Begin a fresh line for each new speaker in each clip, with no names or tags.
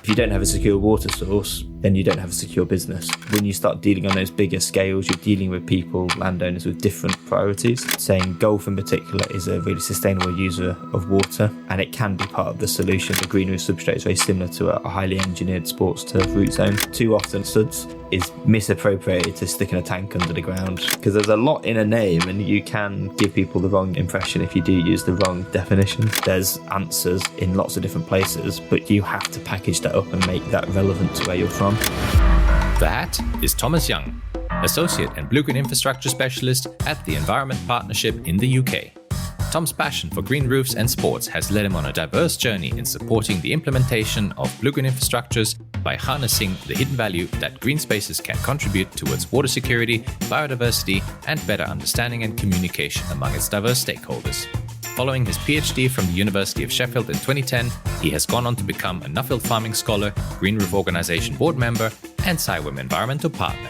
If you don't have a secure water source, then you don't have a secure business. When you start dealing on those bigger scales, you're dealing with people, landowners with different priorities. Saying golf in particular is a really sustainable user of water, and it can be part of the solution. The green roof substrate is very similar to a highly engineered sports turf root zone. Too often, suds is misappropriated to sticking a tank under the ground because there's a lot in a name, and you can give people the wrong impression if you do use the wrong definition. There's answers in lots of different places, but you have to package that up and make that relevant to where you're from.
That is Thomas Young, Associate and Blue Green Infrastructure Specialist at the Environment Partnership in the UK. Tom's passion for green roofs and sports has led him on a diverse journey in supporting the implementation of blue green infrastructures by harnessing the hidden value that green spaces can contribute towards water security, biodiversity, and better understanding and communication among its diverse stakeholders. Following his PhD from the University of Sheffield in 2010, he has gone on to become a Nuffield farming scholar, Green Roof Organization board member, and CIWIM environmental partner.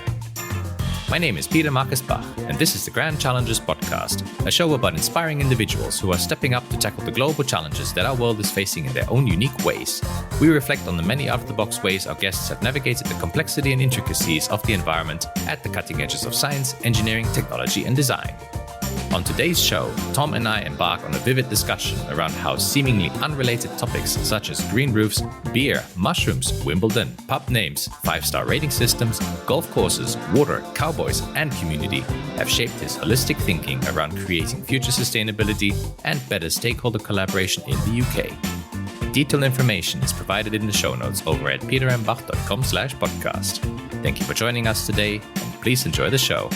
My name is Peter Marcus Bach, and this is the Grand Challenges podcast, a show about inspiring individuals who are stepping up to tackle the global challenges that our world is facing in their own unique ways. We reflect on the many out-of-the-box ways our guests have navigated the complexity and intricacies of the environment at the cutting edges of science, engineering, technology, and design. On today's show, Tom and I embark on a vivid discussion around how seemingly unrelated topics such as green roofs, beer, mushrooms, Wimbledon, pub names, 5-star rating systems, golf courses, water, cowboys, and community have shaped his holistic thinking around creating future sustainability and better stakeholder collaboration in the UK. Detailed information is provided in the show notes over at petermbach.com/podcast. Thank you for joining us today, and please enjoy the show.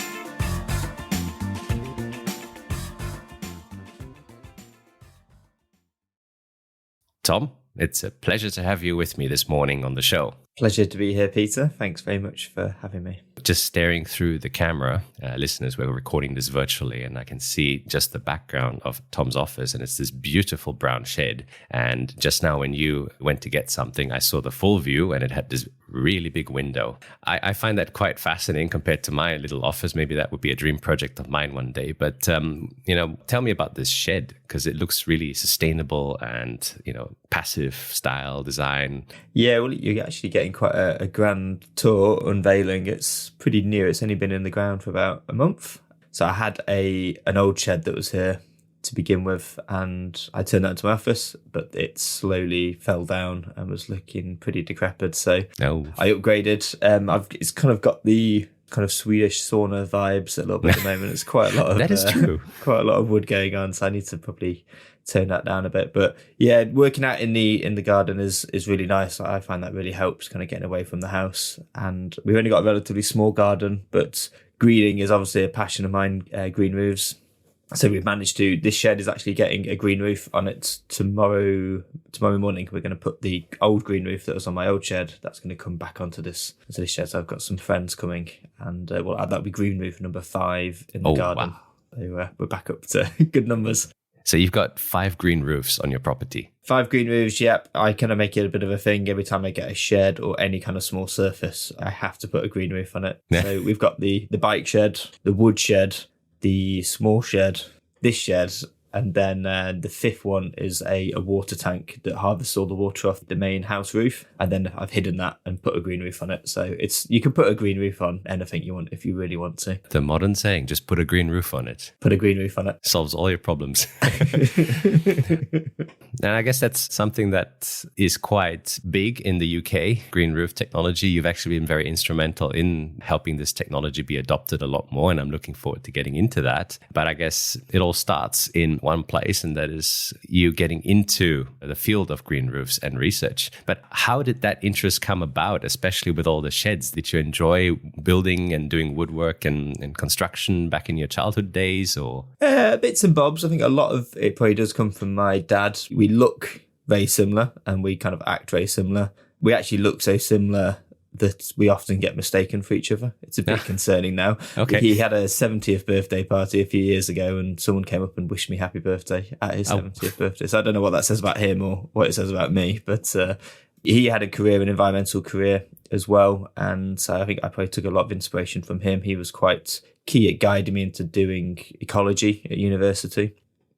Tom, it's a pleasure to have you with me this morning on the show.
Pleasure to be here, Peter. Thanks very much for having me.
Just staring through the camera, listeners, we're recording this virtually, and I can see just the background of Tom's office, and it's this beautiful brown shed. And just now when you went to get something, I saw the full view, and it had this really big window. I find that quite fascinating compared to my little office. Maybe that would be a dream project of mine one day. But, tell me about this shed, because it looks really sustainable and, passive style design.
Yeah, well, you're actually getting quite a grand tour unveiling. It's pretty new. It's only been in the ground for about a month. So I had an old shed that was here to begin with, and I turned that into my office, but it slowly fell down and was looking pretty decrepit. So I upgraded. It's kind of got the kind of Swedish sauna vibes a little bit at the moment. It's quite a lot of
that is true.
Quite a lot of wood going on, so I need to probably tone that down a bit. But yeah, working out in the garden is really nice. I find that really helps kind of getting away from the house. And we've only got a relatively small garden, but greening is obviously a passion of mine, green roofs. So we've managed to, this shed is actually getting a green roof on it tomorrow morning. We're going to put the old green roof that was on my old shed, that's going to come back onto this shed. So I've got some friends coming, and that'll be green roof number 5 in the garden. Wow. So we're back up to good numbers.
So you've got 5 green roofs on your property.
5 green roofs, yep. I kind of make it a bit of a thing. Every time I get a shed or any kind of small surface, I have to put a green roof on it. Yeah. So we've got the bike shed, the wood shed, the small shed, this shed, and then the 5th one is a water tank that harvests all the water off the main house roof. And then I've hidden that and put a green roof on it. So you can put a green roof on anything you want if you really want to.
The modern saying, just put a green roof on it.
Put a green roof on it.
Solves all your problems. And I guess that's something that is quite big in the UK, green roof technology. You've actually been very instrumental in helping this technology be adopted a lot more, and I'm looking forward to getting into that. But I guess it all starts in one place, and that is you getting into the field of green roofs and research. But how did that interest come about, especially with all the sheds? Did you enjoy building and doing woodwork and construction back in your childhood days, or?
Bits and bobs. I think a lot of it probably does come from my dad. We look very similar and we kind of act very similar. We actually look so similar that we often get mistaken for each other. It's a bit concerning now.
Okay.
He had a 70th birthday party a few years ago, and someone came up and wished me happy birthday at his 70th birthday. So I don't know what that says about him or what it says about me, but he had a career, an environmental career as well. And so I think I probably took a lot of inspiration from him. He was quite key at guiding me into doing ecology at university.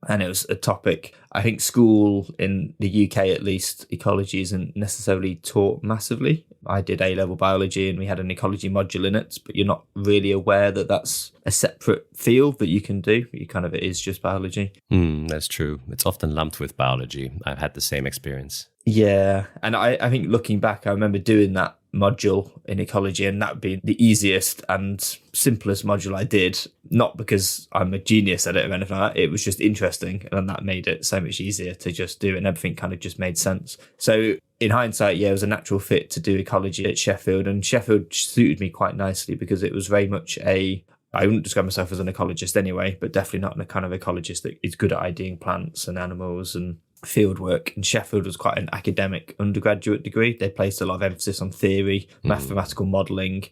And it was a topic, I think school in the UK at least, ecology isn't necessarily taught massively. I did A-level biology and we had an ecology module in it, but you're not really aware that that's a separate field that you can do. It is just biology.
That's true. It's often lumped with biology. I've had the same experience.
Yeah. And I think looking back, I remember doing that module in ecology and that being the easiest and simplest module I did, not because I'm a genius at it or anything like that. It was just interesting and that made it so much easier to just do, and everything kind of just made sense. So in hindsight, yeah, it was a natural fit to do ecology at Sheffield, and Sheffield suited me quite nicely because it was very much I wouldn't describe myself as an ecologist anyway, but definitely not a kind of ecologist that is good at IDing plants and animals and field work. And Sheffield was quite an academic undergraduate degree. They placed a lot of emphasis on theory, mathematical modelling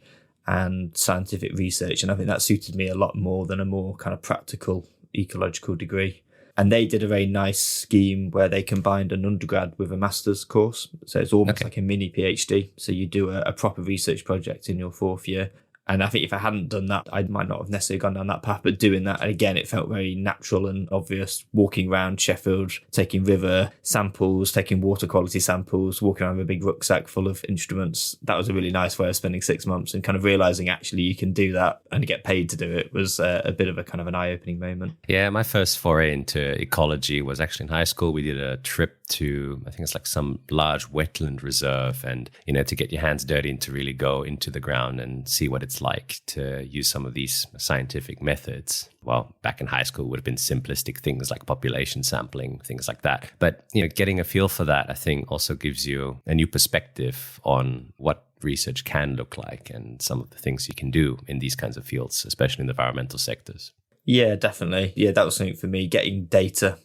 and scientific research. And I think that suited me a lot more than a more kind of practical ecological degree. And they did a very nice scheme where they combined an undergrad with a master's course. So it's almost like a mini PhD. So you do a proper research project in your fourth year. And I think if I hadn't done that, I might not have necessarily gone down that path. But doing that, and again, it felt very natural and obvious, walking around Sheffield, taking river samples, taking water quality samples, walking around with a big rucksack full of instruments. That was a really nice way of spending 6 months, and kind of realising actually you can do that and get paid to do it was a bit of a kind of an eye-opening moment.
Yeah, my first foray into ecology was actually in high school. We did a trip to, I think it's like some large wetland reserve, and, to get your hands dirty and to really go into the ground and see what it's like to use some of these scientific methods. Well, back in high school would have been simplistic things like population sampling, things like that. But, getting a feel for that, I think also gives you a new perspective on what research can look like and some of the things you can do in these kinds of fields, especially in the environmental sectors.
Yeah, definitely. Yeah, that was something for me, getting data.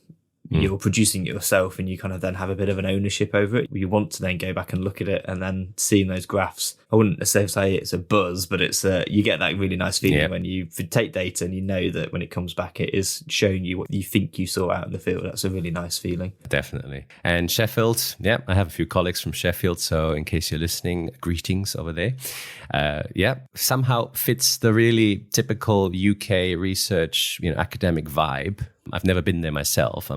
You're producing it yourself and you kind of then have a bit of an ownership over it. You want to then go back and look at it and then seeing those graphs. I wouldn't necessarily say it's a buzz, but it's you get that really nice feeling when you take data and you know that when it comes back, it is showing you what you think you saw out in the field. That's a really nice feeling.
Definitely. And Sheffield, I have a few colleagues from Sheffield. So in case you're listening, greetings over there. Somehow fits the really typical UK research, academic vibe. I've never been there myself.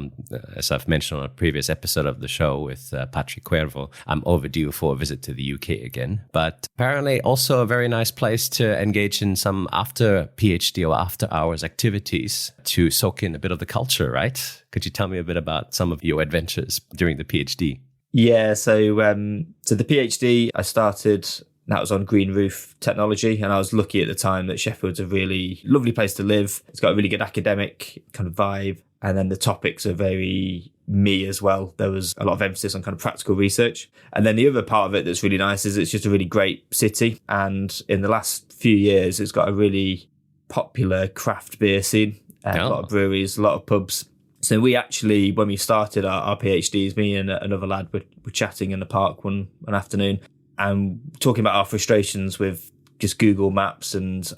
As I've mentioned on a previous episode of the show with Patrick Cuervo, I'm overdue for a visit to the UK again. But apparently also a very nice place to engage in some after PhD or after hours activities to soak in a bit of the culture, right? Could you tell me a bit about some of your adventures during the PhD?
Yeah, so the PhD I started... That was on green roof technology. And I was lucky at the time that Sheffield's a really lovely place to live. It's got a really good academic kind of vibe. And then the topics are very me as well. There was a lot of emphasis on kind of practical research. And then the other part of it that's really nice is it's just a really great city. And in the last few years, it's got a really popular craft beer scene. A lot of breweries, a lot of pubs. So we actually, when we started our PhDs, me and another lad were chatting in the park one afternoon, and talking about our frustrations with just Google Maps and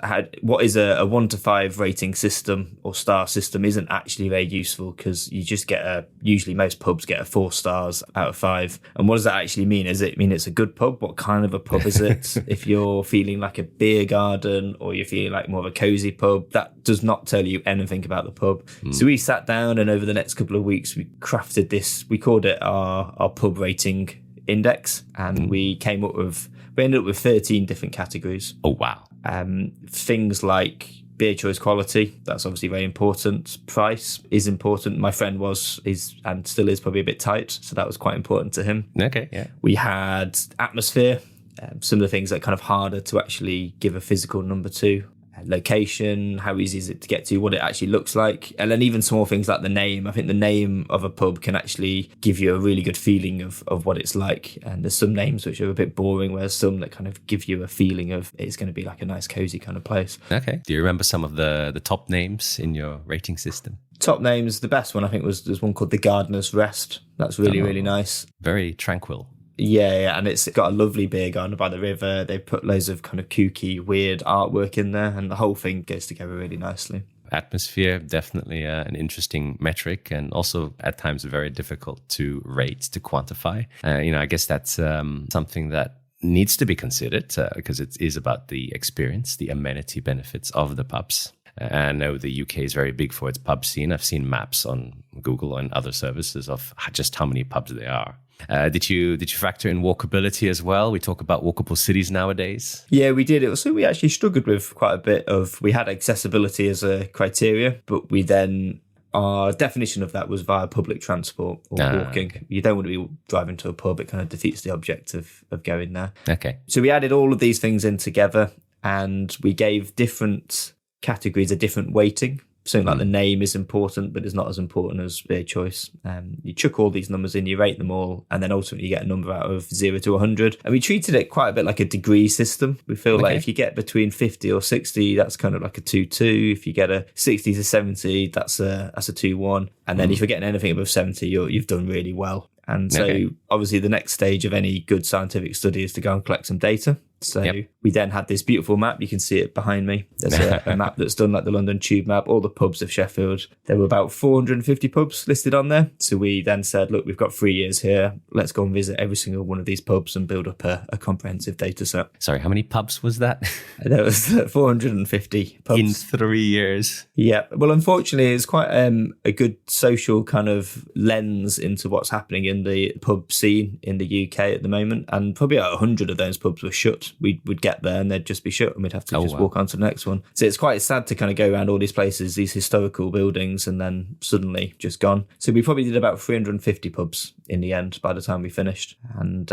what is a 1 to 5 rating system or star system isn't actually very useful, because you just usually most pubs get a 4 stars out of 5. And what does that actually mean? Does it mean it's a good pub? What kind of a pub is it? If you're feeling like a beer garden or you're feeling like more of a cozy pub, that does not tell you anything about the pub. So we sat down and over the next couple of weeks, we crafted this, we called it our pub rating index, and we ended up with 13 different categories.
Oh wow.
Things like beer choice quality, that's obviously very important. Price is important. My friend is and still is probably a bit tight, so that was quite important to him.
Okay, yeah.
We had atmosphere, some of the things that are kind of harder to actually give a physical number to. Location, how easy is it to get to, what it actually looks like, and then even small things like the name. I think the name of a pub can actually give you a really good feeling of what it's like, and there's some names which are a bit boring, whereas some that kind of give you a feeling of it's going to be like a nice cozy kind of place.
Okay. Do you remember some of the top names in your rating system?
Top names, the best one I think there's one called the Gardener's Rest. That's really nice.
Very tranquil.
Yeah, and it's got a lovely beer garden by the river. They put loads of kind of kooky, weird artwork in there, and the whole thing goes together really nicely.
Atmosphere, definitely an interesting metric, and also at times very difficult to rate, to quantify. I guess that's something that needs to be considered because it is about the experience, the amenity benefits of the pubs. I know the UK is very big for its pub scene. I've seen maps on Google and other services of just how many pubs there are. Did you factor in walkability as well? We talk about walkable cities nowadays.
Yeah, we did. It was something we actually struggled with quite a bit of. We had accessibility as a criteria, but we then, our definition of that was via public transport or walking. Okay. You don't want to be driving to a pub. It kind of defeats the object of going there.
Okay.
So we added all of these things in together and we gave different categories a different weighting. Something like the name is important, but it's not as important as their choice. You chuck all these numbers in, you rate them all, and then ultimately you get a number out of 0 to 100. And we treated it quite a bit like a degree system. We feel like if you get between 50 or 60, that's kind of like a 2-2. If you get a 60 to 70, that's a 2-1. And then if you're getting anything above 70, you've done really well. And so obviously the next stage of any good scientific study is to go and collect some data. So we then had this beautiful map. You can see it behind me. There's a map that's done like the London Tube map, all the pubs of Sheffield. There were about 450 pubs listed on there. So we then said, look, we've got 3 years here. Let's go and visit every single one of these pubs and build up a comprehensive data set.
Sorry, how many pubs was that?
There was 450 pubs.
In 3 years?
Yeah. Well, unfortunately, it's quite a good social kind of lens into what's happening in the pub scene in the UK at the moment. And probably about 100 of those pubs were shut. We would get there and they'd just be shut and we'd have to walk on to the next one. So it's quite sad to kind of go around all these places, these historical buildings, and then suddenly just gone. So we probably did about 350 pubs in the end by the time we finished. And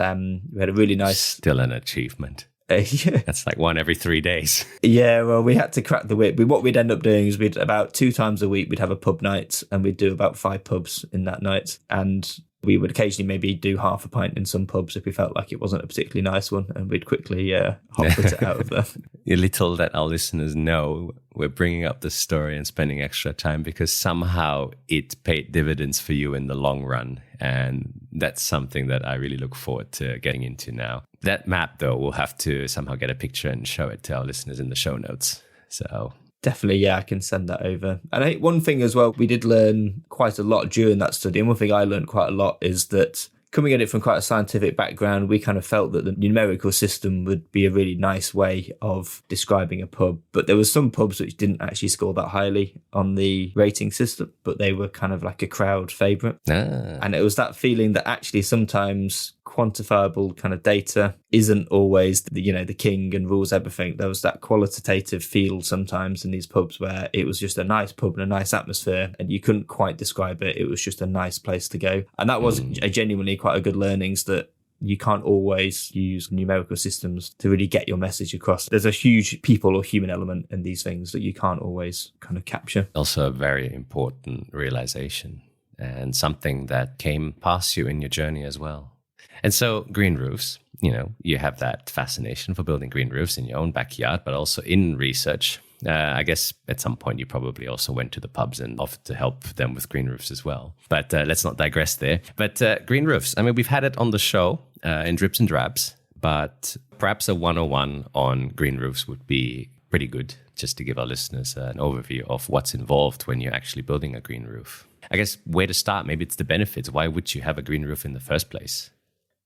we had a really nice...
Still an achievement.
Yeah.
That's like one every 3 days.
Yeah, well, we had to crack the whip. What we'd end up doing is we'd about 2 times a week, we'd have a pub night and we'd do about 5 pubs in that night. And we would occasionally maybe do half a pint in some pubs if we felt like it wasn't a particularly nice one, and we'd quickly put it out of there.
Little that our listeners know, we're bringing up this story and spending extra time because somehow it paid dividends for you in the long run. And that's something that I really look forward to getting into now. That map, though, we'll have to somehow get a picture and show it to our listeners in the show notes. So...
Definitely, yeah, I can send that over. And I think one thing as well, we did learn quite a lot during that study. And one thing I learned quite a lot is that coming at it from quite a scientific background, we kind of felt that the numerical system would be a really nice way of describing a pub. But there were some pubs which didn't actually score that highly on the rating system, but they were kind of like a crowd favourite. And it was that feeling that actually sometimes quantifiable kind of data isn't always the king and rules everything. There was that qualitative feel sometimes in these pubs where it was just a nice pub and a nice atmosphere and you couldn't quite describe it. It was just a nice place to go. And that was a genuinely quite a good learnings that you can't always use numerical systems to really get your message across. There's a huge people or human element in these things that you can't always kind of capture.
Also a very important realization and something that came past you in your journey as well. And so green roofs, you have that fascination for building green roofs in your own backyard, but also in research. I guess at some point you probably also went to the pubs and offered to help them with green roofs as well. But let's not digress there. But green roofs, I mean, we've had it on the show in drips and drabs, but perhaps a 101 on green roofs would be pretty good just to give our listeners an overview of what's involved when you're actually building a green roof. I guess where to start, maybe it's the benefits. Why would you have a green roof in the first place?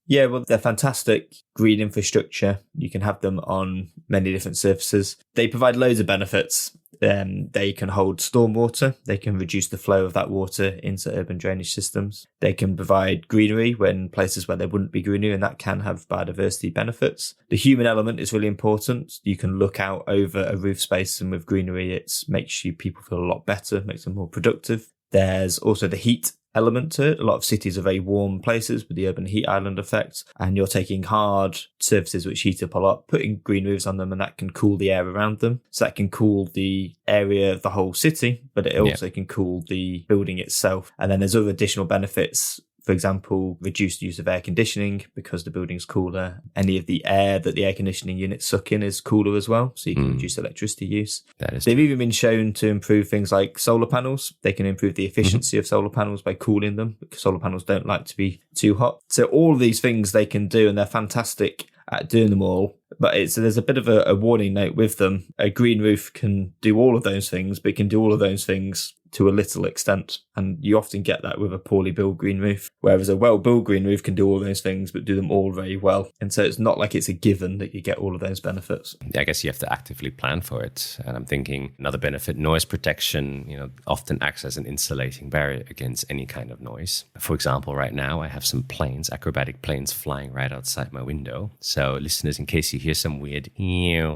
Yeah, well, they're fantastic green infrastructure. You can have them on many different surfaces. They provide loads of benefits. They can hold stormwater. They can reduce the flow of that water into urban drainage systems. They can provide greenery when places where there wouldn't be greenery, and that can have biodiversity benefits. The human element is really important. You can look out over a roof space, and with greenery, it makes people feel a lot better, makes them more productive. There's also the heat element to it. A lot of cities are very warm places with the urban heat island effect, and you're taking hard surfaces which heat up a lot, putting green roofs on them, and that can cool the air around them. So that can cool the area of the whole city, but it also can cool the building itself. And then there's other additional benefits. For example, reduced use of air conditioning because the building's cooler. Any of the air that the air conditioning units suck in is cooler as well, so you can reduce electricity use. They've even been shown to improve things like solar panels. They can improve the efficiency of solar panels by cooling them, because solar panels don't like to be too hot. So all of these things they can do, and they're fantastic at doing them all. But there's a bit of a warning note with them. A green roof can do all of those things, but it can do all of those things to a little extent. And you often get that with a poorly built green roof, whereas a well-built green roof can do all those things, but do them all very well. And so it's not like it's a given that you get all of those benefits.
I guess you have to actively plan for it. And I'm thinking another benefit, noise protection, often acts as an insulating barrier against any kind of noise. For example, right now I have some planes, acrobatic planes flying right outside my window. So listeners, in case you hear some weird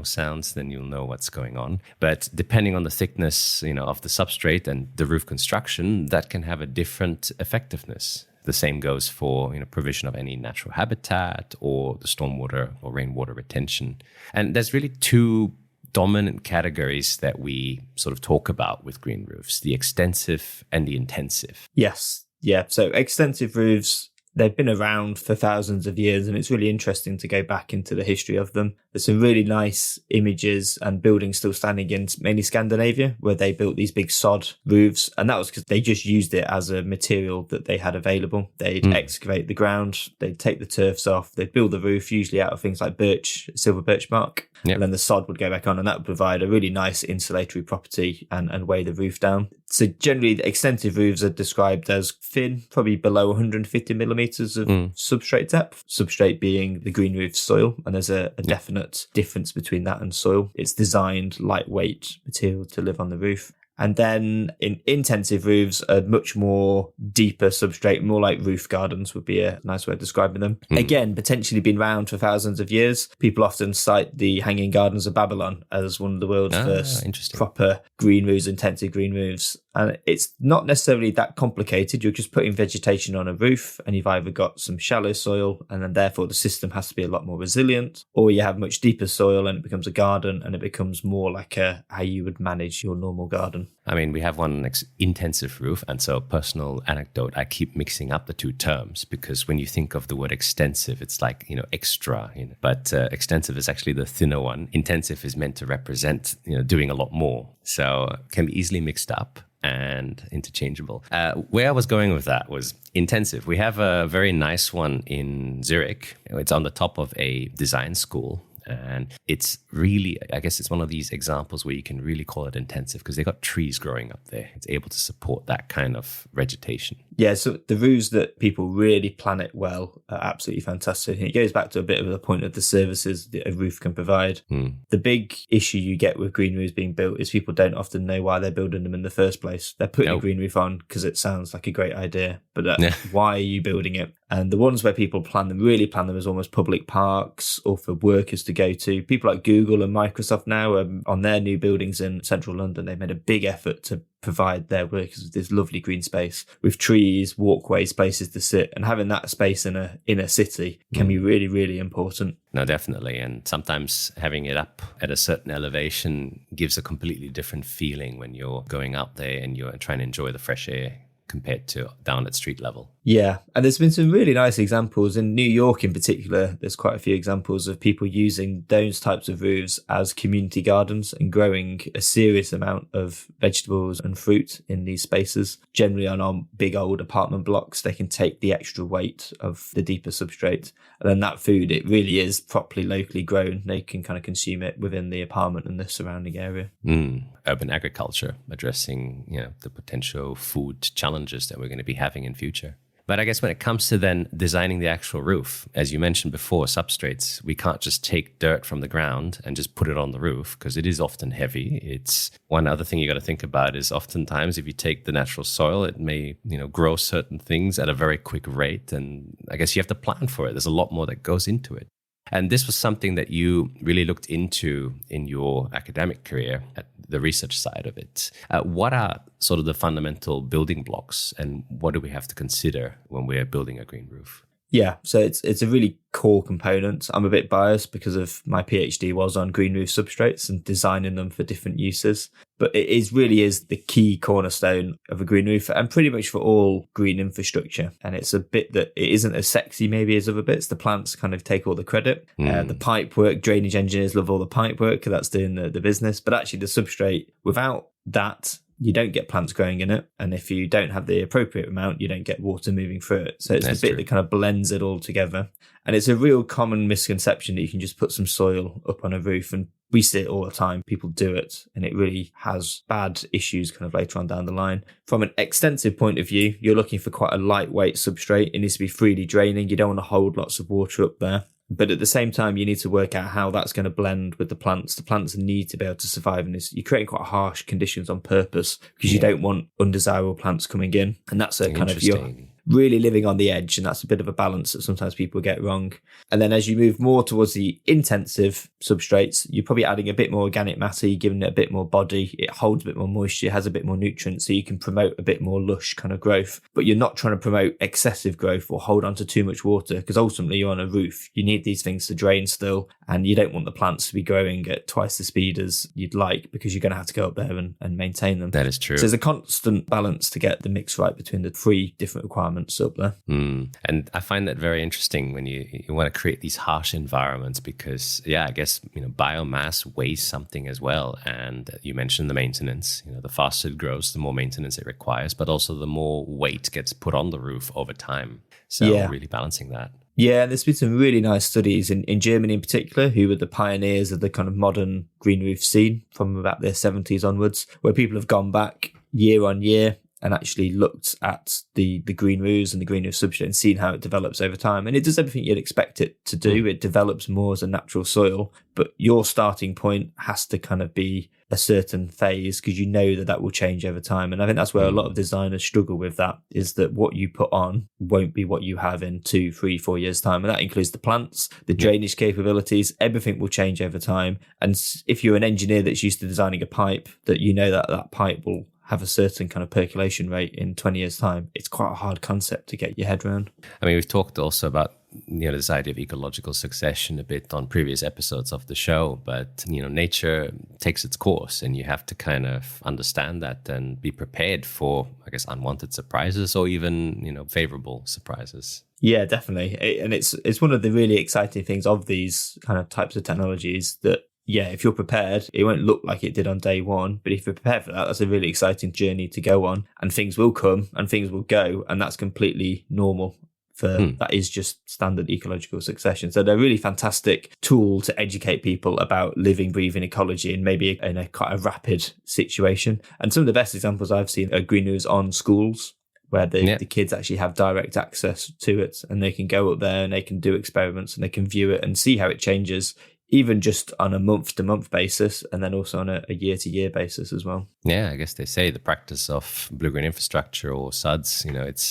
sounds, then you'll know what's going on. But depending on the thickness, of the substrate and the roof construction, that can have a different effectiveness. The same goes for provision of any natural habitat or the stormwater or rainwater retention. And there's really two dominant categories that we sort of talk about with green roofs, the extensive and the intensive.
Yes. Yeah. So extensive roofs, they've been around for thousands of years, and it's really interesting to go back into the history of them. There's some really nice images and buildings still standing in mainly Scandinavia, where they built these big sod roofs. And that was because they just used it as a material that they had available. They'd excavate the ground, they'd take the turfs off, they'd build the roof, usually out of things like birch, silver birch bark. Yep. And then the sod would go back on, and that would provide a really nice insulatory property and weigh the roof down. So generally, the extensive roofs are described as thin, probably below 150 millimeters of substrate depth, substrate being the green roof soil. And there's a definite difference between that and soil. It's designed lightweight material to live on the roof. And then in intensive roofs, a much more deeper substrate, more like roof gardens would be a nice way of describing them. Again, potentially been around for thousands of years. People often cite the Hanging Gardens of Babylon as one of the world's first proper green roofs, intensive green roofs. And it's not necessarily that complicated. You're just putting vegetation on a roof, and you've either got some shallow soil, and then therefore the system has to be a lot more resilient, or you have much deeper soil and it becomes a garden, and it becomes more like how you would manage your normal garden.
I mean, we have one intensive roof, and so personal anecdote, I keep mixing up the two terms because when you think of the word extensive, it's like, extra, but extensive is actually the thinner one. Intensive is meant to represent, doing a lot more. So it can be easily mixed up and interchangeable. Where I was going with that was intensive. We have a very nice one in Zurich. It's on the top of a design school. And it's really, I guess it's one of these examples where you can really call it intensive because they've got trees growing up there. It's able to support that kind of vegetation.
Yeah, so the roofs that people really plan it well are absolutely fantastic. And it goes back to a bit of the point of the services that a roof can provide. The big issue you get with green roofs being built is people don't often know why they're building them in the first place. They're putting a green roof on because it sounds like a great idea, but why are you building it? And the ones where people really plan them as almost public parks or for workers to go to. People like Google and Microsoft now on their new buildings in central London, they've made a big effort to provide their workers with this lovely green space with trees, walkways, places to sit, and having that space in a city can be really, really important.
No, definitely. And sometimes having it up at a certain elevation gives a completely different feeling when you're going out there and you're trying to enjoy the fresh air compared to down at street level.
Yeah, and there's been some really nice examples in New York in particular. There's quite a few examples of people using those types of roofs as community gardens and growing a serious amount of vegetables and fruit in these spaces. Generally on our big old apartment blocks, they can take the extra weight of the deeper substrate. And then that food, it really is properly locally grown. They can kind of consume it within the apartment and the surrounding area.
Urban agriculture, addressing the potential food challenges that we're going to be having in future. But I guess when it comes to then designing the actual roof, as you mentioned before, substrates, we can't just take dirt from the ground and just put it on the roof because it is often heavy. It's one other thing you got to think about is oftentimes if you take the natural soil, it may, grow certain things at a very quick rate. And I guess you have to plan for it. There's a lot more that goes into it. And this was something that you really looked into in your academic career at the research side of it. What are sort of the fundamental building blocks and what do we have to consider when we're building a green roof?
Yeah, so it's a really core component. I'm a bit biased because of my PhD was on green roof substrates and designing them for different uses. But it really is the key cornerstone of a green roof and pretty much for all green infrastructure. And it's a bit that it isn't as sexy maybe as other bits. The plants kind of take all the credit. The pipe work, drainage engineers love all the pipe work because that's doing the business. But actually the substrate, without that, you don't get plants growing in it. And if you don't have the appropriate amount, you don't get water moving through it. So it's the bit that kind of blends it all together. And it's a real common misconception that you can just put some soil up on a roof and we see it all the time. People do it, and it really has bad issues kind of later on down the line. From an extensive point of view, you're looking for quite a lightweight substrate. It needs to be freely draining. You don't want to hold lots of water up there. But at the same time, you need to work out how that's going to blend with the plants. The plants need to be able to survive in this. You're creating quite harsh conditions on purpose because you don't want undesirable plants coming in. And that's a kind of your really living on the edge, and that's a bit of a balance that sometimes people get wrong. And then as you move more towards the intensive substrates, you're probably adding a bit more organic matter, you're giving it a bit more body, it holds a bit more moisture, has a bit more nutrients, so you can promote a bit more lush kind of growth. But you're not trying to promote excessive growth or hold on to too much water, because ultimately you're on a roof. You need these things to drain still, and you don't want the plants to be growing at twice the speed as you'd like, because you're going to have to go up there and maintain them.
That is true.
So there's a constant balance to get the mix right between the 3 different requirements up there.
And I find that very interesting when you want to create these harsh environments, because I guess biomass weighs something as well. And you mentioned the maintenance. The faster it grows, the more maintenance it requires, but also the more weight gets put on the roof over time. So really balancing that.
Yeah, there's been some really nice studies in Germany in particular, who were the pioneers of the kind of modern green roof scene from about the 70s onwards, where people have gone back year on year and actually looked at the green roofs and the green roof substrate and seen how it develops over time. And it does everything you'd expect it to do. It develops more as a natural soil, but your starting point has to kind of be a certain phase, because you know that will change over time. And I think that's where a lot of designers struggle with that, is that what you put on won't be what you have in 2, 3, 4 years' time. And that includes the plants, the drainage capabilities, everything will change over time. And if you're an engineer that's used to designing a pipe, that that pipe will have a certain kind of percolation rate in 20 years' time, it's quite a hard concept to get your head around.
I mean, we've talked also about this idea of ecological succession a bit on previous episodes of the show, but nature takes its course, and you have to kind of understand that and be prepared for, I guess, unwanted surprises or even favorable surprises. Yeah,
definitely. And it's one of the really exciting things of these kind of types of technologies that, if you're prepared, it won't look like it did on day one. But if you're prepared for that, that's a really exciting journey to go on. And things will come and things will go. And that's completely normal. That is just standard ecological succession. So they're a really fantastic tool to educate people about living, breathing ecology, and maybe in a quite a rapid situation. And some of the best examples I've seen are green roofs on schools, where the kids actually have direct access to it, and they can go up there and they can do experiments and they can view it and see how it changes, even just on a month-to-month basis, and then also on a year-to-year basis as well.
Yeah, I guess they say the practice of blue-green infrastructure, or SUDs,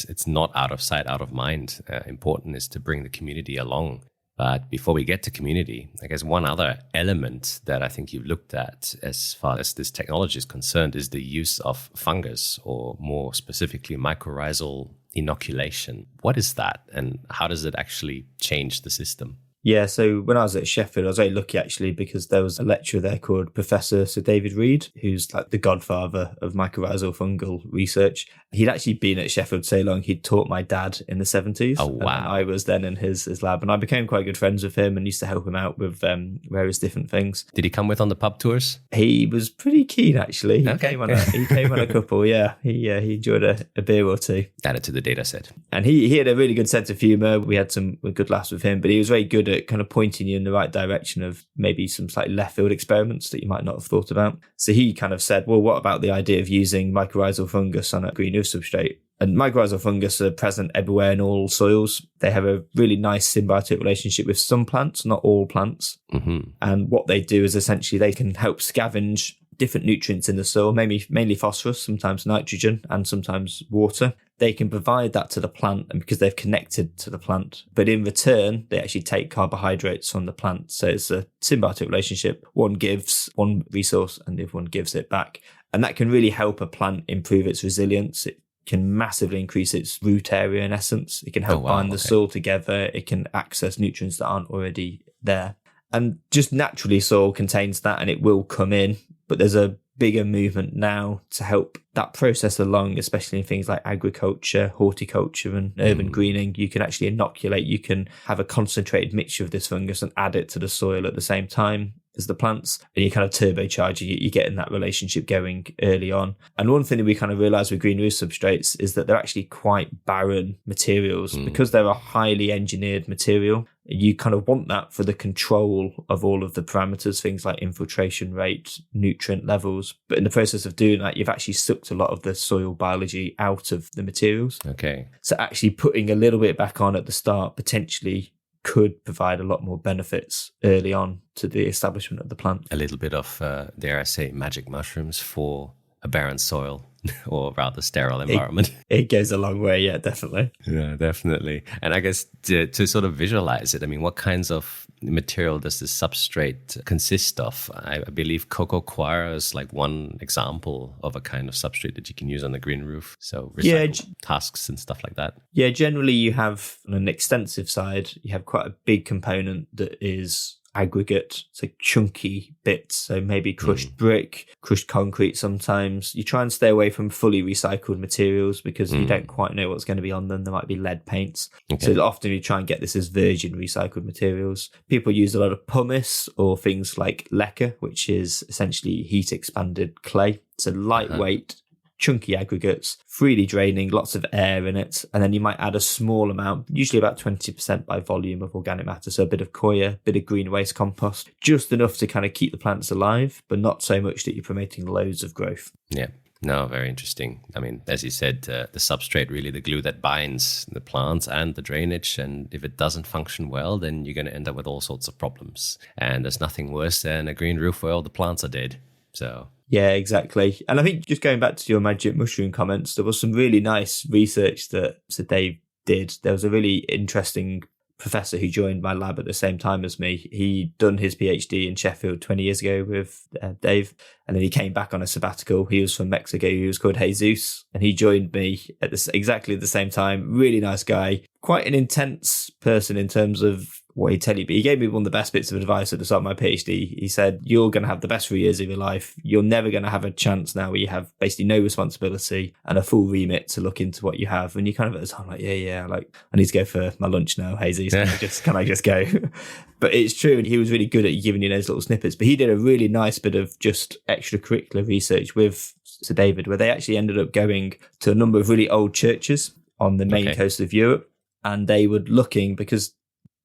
it's not out of sight, out of mind. Important is to bring the community along. But before we get to community, I guess one other element that I think you've looked at as far as this technology is concerned is the use of fungus, or more specifically mycorrhizal inoculation. What is that, and how does it actually change the system?
Yeah, so when I was at Sheffield, I was very lucky actually, because there was a lecturer there called Professor Sir David Reed, who's like the godfather of mycorrhizal fungal research. He'd actually been at Sheffield so long, he'd taught my dad in the 70s.
Oh, wow.
And I was then in his lab, and I became quite good friends with him and used to help him out with various different things.
Did he come with on the pub tours?
He was pretty keen, actually. He
Okay.
came on a couple, yeah. He enjoyed a beer or two.
Added to the data set.
And he had a really good sense of humour. We had some good laughs with him, but he was very good at kind of pointing you in the right direction of maybe some slightly left field experiments that you might not have thought about. So he kind of said, well, what about the idea of using mycorrhizal fungus on a green roof substrate? And mycorrhizal fungus are present everywhere in all soils. They have a really nice symbiotic relationship with some plants, not all plants.
Mm-hmm.
And what they do is essentially they can help scavenge different nutrients in the soil, mainly phosphorus, sometimes nitrogen, and sometimes water. They can provide that to the plant, and because they've connected to the plant, but in return, they actually take carbohydrates from the plant. So it's a symbiotic relationship. One gives one resource and the other one gives it back. And that can really help a plant improve its resilience. It can massively increase its root area in essence. It can help bind the soil together. It can access nutrients that aren't already there. And just naturally, soil contains that and it will come in. But there's a bigger movement now to help that process along, especially in things like agriculture, horticulture and urban greening. You can actually inoculate, you can have a concentrated mixture of this fungus and add it to the soil at the same time. as the plants, and you kind of turbocharge, you're getting that relationship going early on. And one thing that we kind of realised with green roof substrates is that they're actually quite barren materials. Because they're a highly engineered material, you kind of want that for the control of all of the parameters, things like infiltration rate, nutrient levels. But in the process of doing that, you've actually sucked a lot of the soil biology out of the materials.
Okay.
So actually putting a little bit back on at the start potentially could provide a lot more benefits early on to the establishment of the plant.
A little bit of, dare I say, magic mushrooms for a barren soil or rather sterile environment.
It goes a long way, yeah, definitely.
Yeah, definitely. And I guess to sort of visualize it, I mean, what kinds of material does this substrate consist of? I believe cocoa coir is like one example of a kind of substrate that you can use on the green roof. So recycled husks and stuff like that.
Yeah, generally you have, on an extensive side, you have quite a big component that is aggregate, so chunky bits, so maybe crushed brick, crushed concrete sometimes. You try and stay away from fully recycled materials because you don't quite know what's going to be on them. There might be lead paints. Okay. So often you try and get this as virgin recycled materials. People use a lot of pumice or things like leca, which is essentially heat expanded clay. So lightweight, chunky aggregates, freely draining, lots of air in it. And then you might add a small amount, usually about 20% by volume of organic matter. So a bit of coir, a bit of green waste compost, just enough to kind of keep the plants alive, but not so much that you're promoting loads of growth.
Yeah. No, very interesting. I mean, as you said, the substrate, really the glue that binds the plants and the drainage. And if it doesn't function well, then you're going to end up with all sorts of problems. And there's nothing worse than a green roof where all the plants are dead. So
yeah, exactly. And I think just going back to your magic mushroom comments, there was some really nice research that Sir Dave did. There was a really interesting professor who joined my lab at the same time as me. He'd done his PhD in Sheffield 20 years ago with Dave, and then he came back on a sabbatical. He was from Mexico. He was called Jesus, and he joined me at exactly the same time. Really nice guy, quite an intense person in terms of what he'd tell you, but he gave me one of the best bits of advice at the start of my PhD. He said, you're going to have the best 3 years of your life. You're never going to have a chance now where you have basically no responsibility and a full remit to look into what you have. And you kind of at the time like, yeah, like I need to go for my lunch now, Jesus. Can I just go? But it's true. And he was really good at giving you those little snippets. But he did a really nice bit of just extracurricular research with Sir David, where they actually ended up going to a number of really old churches on the main coast of Europe. And they were looking, because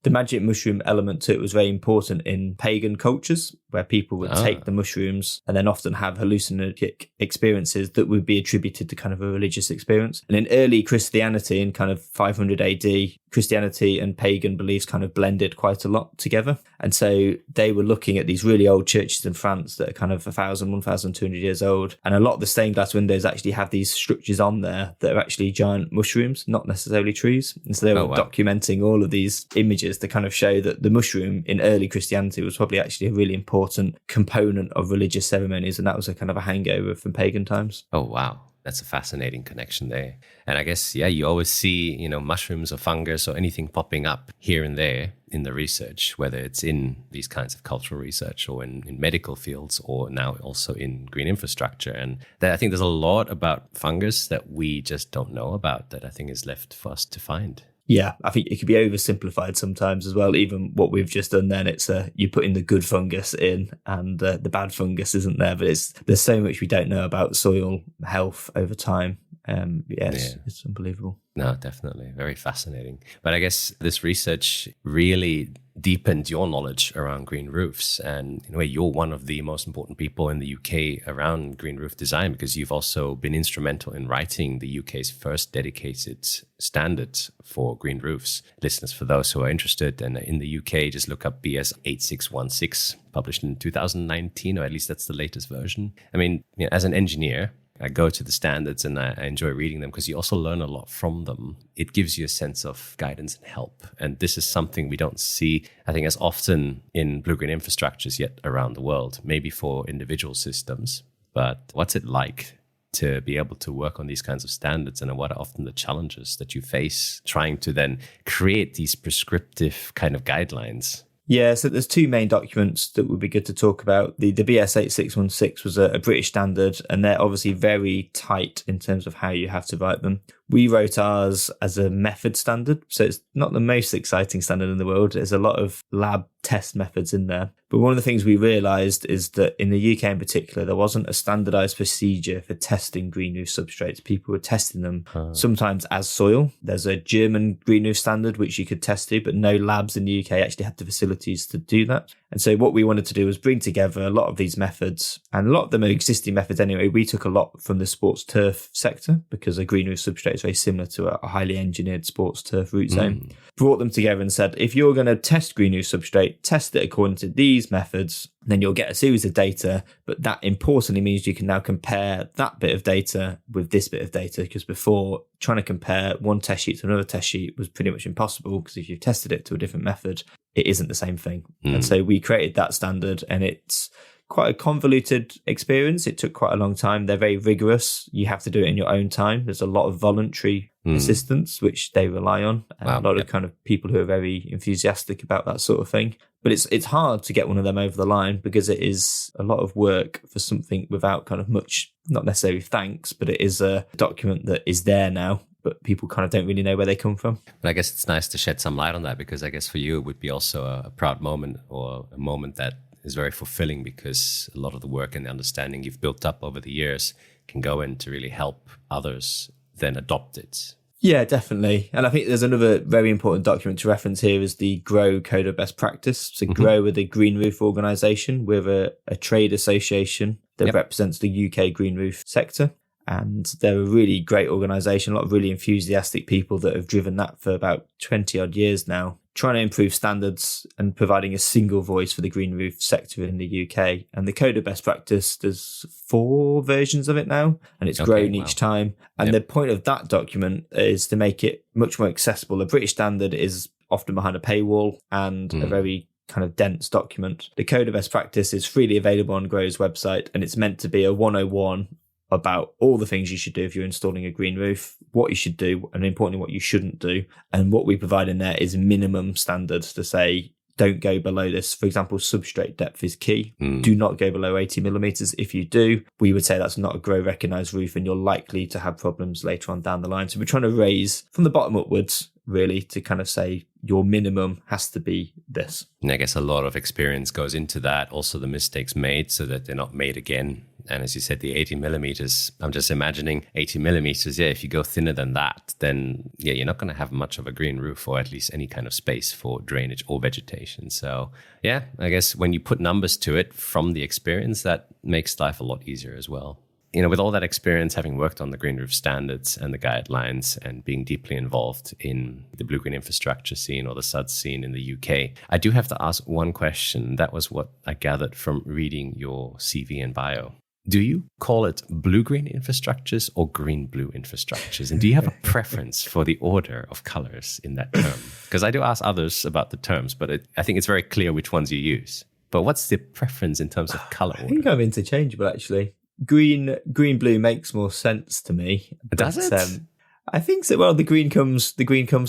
the magic mushroom element to it was very important in pagan cultures, where people would take the mushrooms and then often have hallucinogenic experiences that would be attributed to kind of a religious experience. And in early Christianity, in kind of 500 AD, Christianity and pagan beliefs kind of blended quite a lot together. And so they were looking at these really old churches in France that are kind of 1,200 years old. And a lot of the stained glass windows actually have these structures on there that are actually giant mushrooms, not necessarily trees. And so they were documenting all of these images to kind of show that the mushroom in early Christianity was probably actually a really important component of religious ceremonies. And that was a kind of a hangover from pagan times.
Oh, wow. That's a fascinating connection there. And I guess, you always see, mushrooms or fungus or anything popping up here and there in the research, whether it's in these kinds of cultural research or in medical fields or now also in green infrastructure. And I think there's a lot about fungus that we just don't know about that I think is left for us to find.
Yeah, I think it could be oversimplified sometimes as well. Even what we've just done then, it's you put in the good fungus in and the bad fungus isn't there. But there's so much we don't know about soil health over time. It's unbelievable.
No, definitely. Very fascinating. But I guess this research really deepened your knowledge around green roofs. And in a way, you're one of the most important people in the UK around green roof design, because you've also been instrumental in writing the UK's first dedicated standard for green roofs. Listeners, for those who are interested, and in the UK, just look up BS 8616, published in 2019, or at least that's the latest version. I mean, as an engineer, I go to the standards and I enjoy reading them because you also learn a lot from them. It gives you a sense of guidance and help. And this is something we don't see, I think, as often in blue-green infrastructures yet around the world, maybe for individual systems. But what's it like to be able to work on these kinds of standards, and what are often the challenges that you face trying to then create these prescriptive kind of guidelines?
Yeah, so there's two main documents that would be good to talk about. The BS 8616 was a British standard, and they're obviously very tight in terms of how you have to write them. We wrote ours as a method standard, so it's not the most exciting standard in the world. There's a lot of lab test methods in there. But one of the things we realised is that in the UK in particular, there wasn't a standardised procedure for testing green roof substrates. People were testing them sometimes as soil. There's a German green roof standard which you could test to, but no labs in the UK actually had the facilities to do that. And so what we wanted to do was bring together a lot of these methods, and a lot of them are existing methods anyway. We took a lot from the sports turf sector because a green roof substrate is very similar to a highly engineered sports turf root zone. Brought them together and said, if you're going to test green roof substrate, test it according to these methods, then you'll get a series of data. But that importantly means you can now compare that bit of data with this bit of data, because before, trying to compare one test sheet to another test sheet was pretty much impossible, because if you've tested it to a different method, it isn't the same thing. And so we created that standard, and it's quite a convoluted experience. It took quite a long time. They're very rigorous. You have to do it in your own time. There's a lot of voluntary assistance, which they rely on, and a lot of kind of people who are very enthusiastic about that sort of thing. But it's hard to get one of them over the line, because it is a lot of work for something without kind of much, not necessarily thanks, but it is a document that is there now, but people kind of don't really know where they come from.
But I guess it's nice to shed some light on that, because I guess for you it would be also a proud moment, or a moment that is very fulfilling, because a lot of the work and the understanding you've built up over the years can go in to really help others then adopt it.
Yeah, definitely. And I think there's another very important document to reference here is the GROW Code of Best Practice. So GROW are the Green Roof Organisation. We're a trade association that represents the UK green roof sector. And they're a really great organisation, a lot of really enthusiastic people that have driven that for about 20 odd years now, trying to improve standards and providing a single voice for the green roof sector in the UK. And the Code of Best Practice, there's 4 versions of it now, and it's grown each time. And the point of that document is to make it much more accessible. A British standard is often behind a paywall and a very kind of dense document. The Code of Best Practice is freely available on GROW's website, and it's meant to be a 101 about all the things you should do if you're installing a green roof, what you should do, and importantly, what you shouldn't do. And what we provide in there is minimum standards to say, don't go below this. For example, substrate depth is key. Do not go below 80 millimeters. If you do, we would say that's not a GROW recognized roof, and you're likely to have problems later on down the line. So we're trying to raise from the bottom upwards, really, to kind of say your minimum has to be this.
And I guess a lot of experience goes into that. Also the mistakes made so that they're not made again. And as you said, the 80 millimeters, I'm just imagining 80 millimeters. Yeah, if you go thinner than that, then you're not going to have much of a green roof, or at least any kind of space for drainage or vegetation. So yeah, I guess when you put numbers to it from the experience, that makes life a lot easier as well. You know, with all that experience, having worked on the green roof standards and the guidelines and being deeply involved in the blue-green infrastructure scene or the SUDS scene in the UK, I do have to ask one question. That was what I gathered from reading your CV and bio. Do you call it blue-green infrastructures or green-blue infrastructures? And do you have a preference for the order of colors in that term? Because I do ask others about the terms, but I think it's very clear which ones you use. But what's the preference in terms of color order?
I think I'm interchangeable, actually. Green, blue makes more sense to me.
Does it?
I think so. Well, the green comes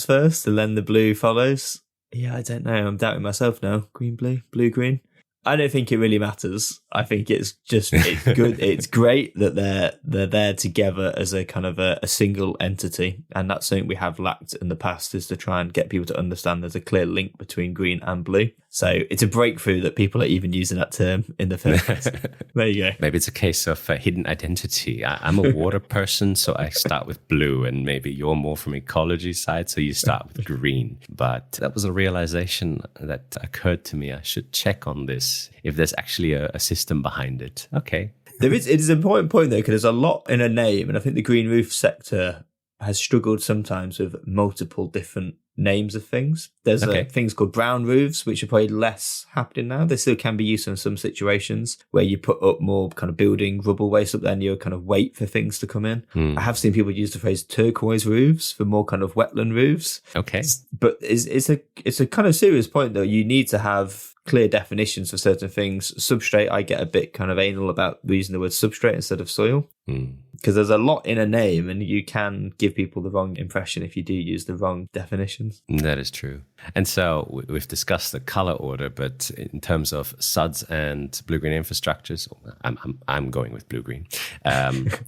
first, and then the blue follows. Yeah, I don't know. I'm doubting myself now. Green, blue, green. I don't think it really matters. I think it's good. It's great that they're there together as a kind of a single entity. And that's something we have lacked in the past, is to try and get people to understand there's a clear link between green and blue. So it's a breakthrough that people are even using that term in the first place. There you go.
Maybe it's a case of hidden identity. I'm a water person, so I start with blue, and maybe you're more from ecology side, so you start with green. But that was a realization that occurred to me. I should check on this, if there's actually a system behind it. Okay.
It is an important point, though, because there's a lot in a name, and I think the green roof sector has struggled sometimes with multiple different names of things. There's things called brown roofs, which are probably less happening now. They still can be used in some situations where you put up more kind of building rubble waste up there and you kind of wait for things to come in. I have seen people use the phrase turquoise roofs for more kind of wetland roofs.
Okay.
But it's a kind of serious point, though. You need to have clear definitions for certain things. Substrate, I get a bit kind of anal about using the word substrate instead of soil, because there's a lot in a name, and you can give people the wrong impression if you do use the wrong definitions.
That is true. And so we've discussed the color order, but in terms of SUDS and blue-green infrastructures, I'm going with blue-green.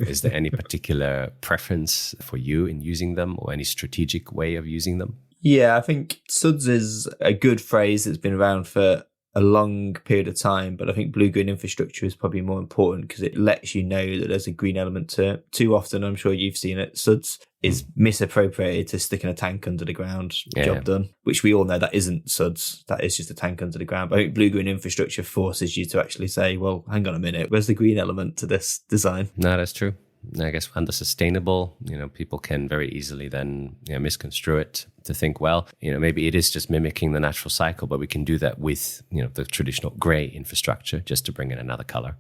Is there any particular preference for you in using them, or any strategic way of using them?
Yeah, I think SUDS is a good phrase that's been around for a long period of time, but I think blue-green infrastructure is probably more important because it lets you know that there's a green element to it. Too often, I'm sure you've seen it, SUDS is misappropriated to sticking a tank under the ground, job done, which we all know that isn't SUDS, that is just a tank under the ground. But I think blue-green infrastructure forces you to actually say, well, hang on a minute, where's the green element to this design?
No, that's true. I guess under sustainable, people can very easily then misconstrue it to think, well, maybe it is just mimicking the natural cycle, but we can do that with, the traditional gray infrastructure just to bring in another color.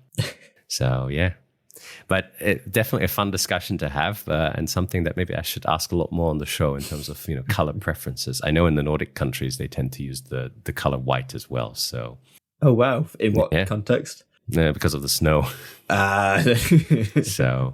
So, yeah. But definitely a fun discussion to have and something that maybe I should ask a lot more on the show in terms of, color preferences. I know in the Nordic countries, they tend to use the color white as well. So.
Oh, wow. In what context?
Because of the snow. So,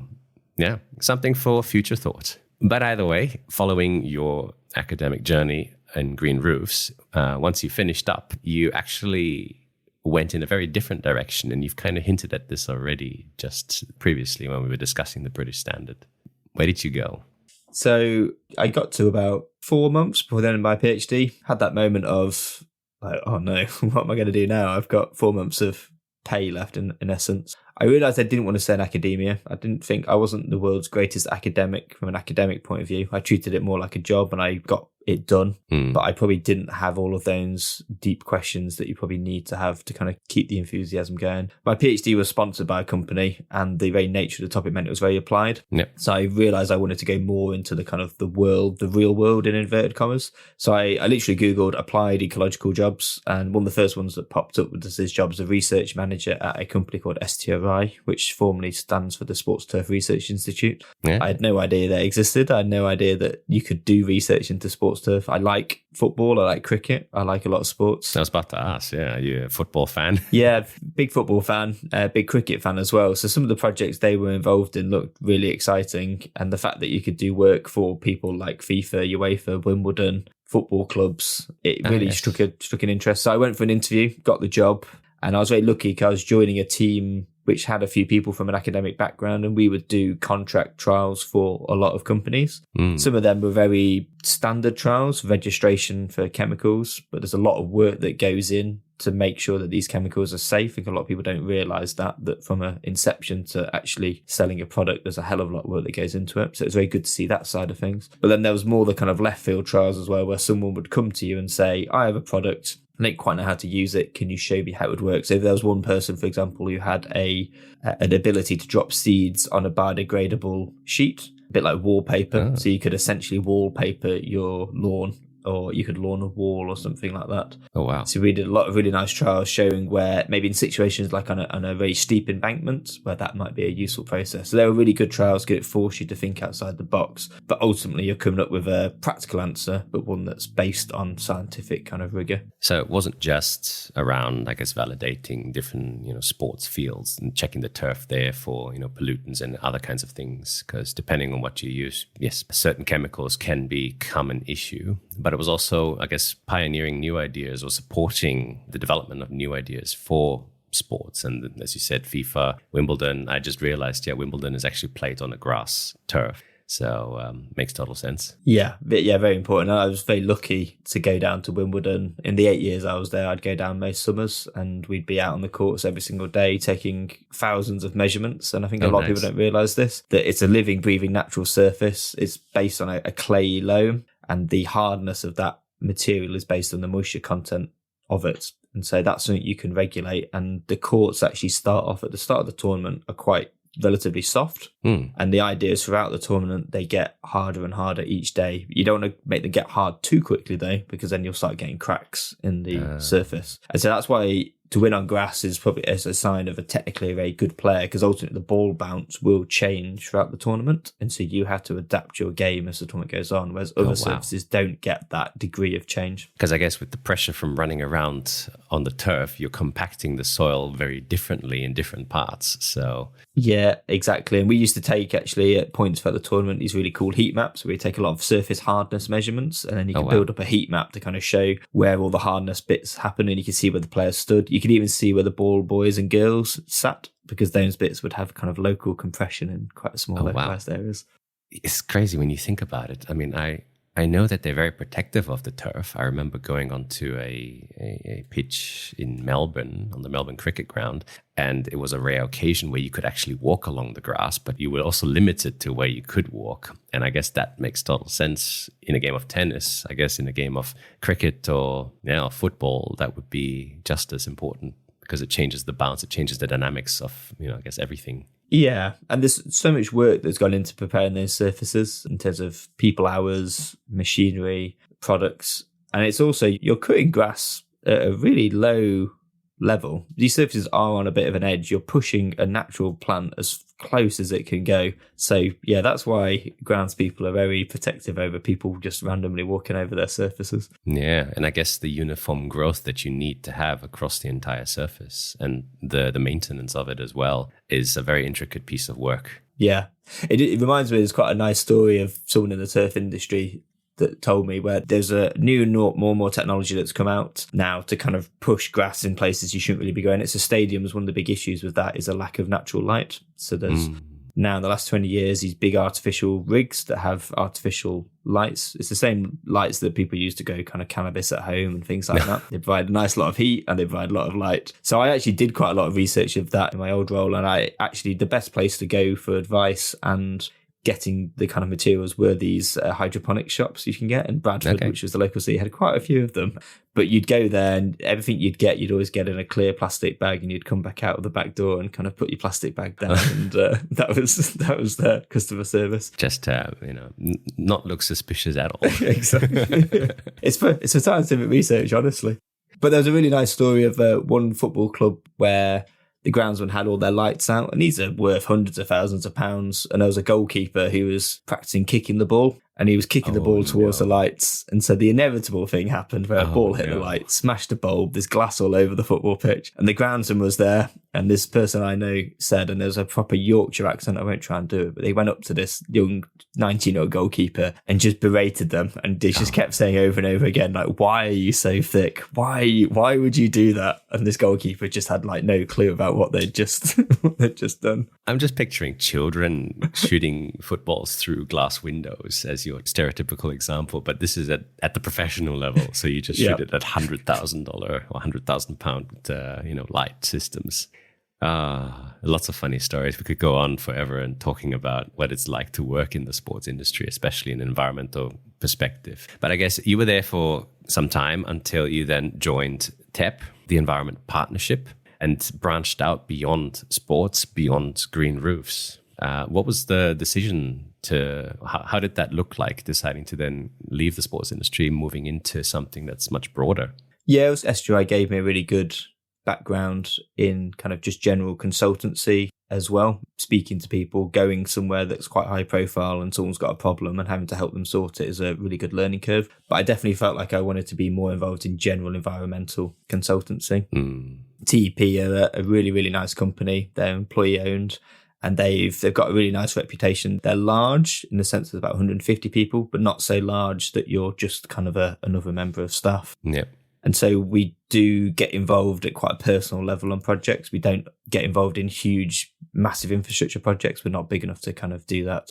yeah, something for future thought. But either way, following your academic journey in green roofs, once you finished up, you actually went in a very different direction. And you've kind of hinted at this already just previously when we were discussing the British Standard. Where did you go?
So I got to about 4 months before the end of my PhD, had that moment of, like, oh no, what am I going to do now? I've got 4 months of pay left in essence. I realised I didn't want to stay in academia. I didn't think I wasn't the world's greatest academic from an academic point of view. I treated it more like a job and I got it done. But I probably didn't have all of those deep questions that you probably need to have to kind of keep the enthusiasm going. My PhD was sponsored by a company and the very nature of the topic meant it was very applied.
Yep.
So I realised I wanted to go more into the kind of the real world in inverted commas. So I literally Googled applied ecological jobs, and one of the first ones that popped up was this job as a research manager at a company called STRI, which formally stands for the Sports Turf Research Institute.
Yeah.
I had no idea they existed. I had no idea that you could do research into sports turf. I like football. I like cricket. I like a lot of sports.
I was about to ask, yeah, are you a football fan?
Yeah, big football fan, big cricket fan as well. So some of the projects they were involved in looked really exciting. And the fact that you could do work for people like FIFA, UEFA, Wimbledon, football clubs, it really struck an interest. So I went for an interview, got the job, and I was very lucky because I was joining a team which had a few people from an academic background, and we would do contract trials for a lot of companies. Some of them were very standard trials, registration for chemicals, but there's a lot of work that goes in to make sure that these chemicals are safe. I think a lot of people don't realise that from an inception to actually selling a product, there's a hell of a lot of work that goes into it. So it's very good to see that side of things. But then there was more the kind of left field trials as well, where someone would come to you and say, I have a product, I don't quite know how to use it. Can you show me how it would work? So if there was one person, for example, who had an ability to drop seeds on a biodegradable sheet, a bit like wallpaper. So you could essentially wallpaper your lawn, or you could lawn a wall or something like that.
Oh, wow.
So we did a lot of really nice trials showing where maybe in situations like on a very steep embankment, where that might be a useful process. So they were really good trials, because it forced you to think outside the box. But ultimately, you're coming up with a practical answer, but one that's based on scientific kind of rigor.
So it wasn't just around, I guess, validating different, sports fields and checking the turf there for, pollutants and other kinds of things. Because depending on what you use, yes, certain chemicals can become an issue. But it was also, I guess, pioneering new ideas or supporting the development of new ideas for sports. And as you said, FIFA, Wimbledon, I just realized, Wimbledon is actually played on a grass turf. So makes total sense.
Yeah, very important. I was very lucky to go down to Wimbledon. In the 8 years I was there, I'd go down most summers and we'd be out on the courts every single day taking thousands of measurements. And I think a lot of people don't realise this, that it's a living, breathing, natural surface. It's based on a clayey loam, and the hardness of that material is based on the moisture content of it. And so that's something you can regulate. And the courts actually start off at the start of the tournament are quite relatively soft. And the idea is throughout the tournament, they get harder and harder each day. You don't want to make them get hard too quickly, though, because then you'll start getting cracks in the surface. And so that's why to win on grass is probably as a sign of a technically very good player, because ultimately the ball bounce will change throughout the tournament. And so you have to adapt your game as the tournament goes on, whereas other surfaces don't get that degree of change.
Because I guess with the pressure from running around on the turf, you're compacting the soil very differently in different parts. So
yeah, exactly. And we used to take actually at points throughout the tournament these really cool heat maps where we take a lot of surface hardness measurements, and then you can build up a heat map to kind of show where all the hardness bits happen, and you can see where the players stood. You could even see where the ball boys and girls sat, because those bits would have kind of local compression in quite a small localized areas.
It's crazy when you think about it. I mean, I I know that they're very protective of the turf. I remember going onto a pitch in Melbourne, on the Melbourne cricket ground, and it was a rare occasion where you could actually walk along the grass, but you were also limited to where you could walk. And I guess that makes total sense in a game of tennis. I guess in a game of cricket or football, that would be just as important because it changes the bounce, it changes the dynamics of, I guess everything.
Yeah, and there's so much work that's gone into preparing those surfaces in terms of people hours, machinery, products. And it's also, you're cutting grass at a really low level. These surfaces are on a bit of an edge. You're pushing a natural plant as close as it can go. So yeah, that's why grounds people are very protective over people just randomly walking over their surfaces.
Yeah, and I guess the uniform growth that you need to have across the entire surface and the maintenance of it as well is a very intricate piece of work.
Yeah, it reminds me, there's quite a nice story of someone in the turf industry that told me where there's a new more and more technology that's come out now to kind of push grass in places you shouldn't really be going. It's a stadiums. One of the big issues with that is a lack of natural light. So there's now in the last 20 years, these big artificial rigs that have artificial lights. It's the same lights that people use to go kind of cannabis at home and things like that. They provide a nice lot of heat and they provide a lot of light. So I actually did quite a lot of research of that in my old role. And the best place to go for advice and getting the kind of materials were these hydroponic shops you can get in Bradford, which was the local city. Had quite a few of them, but you'd go there and everything you'd always get in a clear plastic bag, and you'd come back out of the back door and kind of put your plastic bag down, and that was their customer service.
Just not look suspicious at all.
Exactly. It's for scientific research, honestly. But there was a really nice story of one football club where the groundsman had all their lights out, and these are worth hundreds of thousands of pounds. And there was a goalkeeper who was practicing kicking the ball, and he was kicking the ball towards the lights. And so the inevitable thing happened where a ball hit the light, smashed a bulb, there's glass all over the football pitch. And the groundsman was there. And this person I know said, and there's a proper Yorkshire accent, I won't try and do it, but they went up to this young 19-year-old goalkeeper and just berated them. And they just kept saying over and over again, like, why are you so thick? Why would you do that? And this goalkeeper just had like no clue about what they'd just done.
I'm just picturing children shooting footballs through glass windows as your stereotypical example, but this is at the professional level. So you just shoot it at $100,000 or £100,000 light systems. Lots of funny stories. We could go on forever and talking about what it's like to work in the sports industry, especially in an environmental perspective. But I guess you were there for some time until you then joined TEP, the Environment Partnership, and branched out beyond sports, beyond green roofs. What was the decision how did that look like, deciding to then leave the sports industry, moving into something that's much broader? Yeah,
SGI gave me a really good background in kind of just general consultancy as well, speaking to people, going somewhere that's quite high profile and someone's got a problem and having to help them sort it is a really good learning curve. But I definitely felt like I wanted to be more involved in general environmental consultancy. TEP are a really, really nice company. They're employee owned and they've got a really nice reputation. They're large in the sense of about 150 people, but not so large that you're just kind of another member of staff.
Yeah.
And so we do get involved at quite a personal level on projects. We don't get involved in huge, massive infrastructure projects. We're not big enough to kind of do that.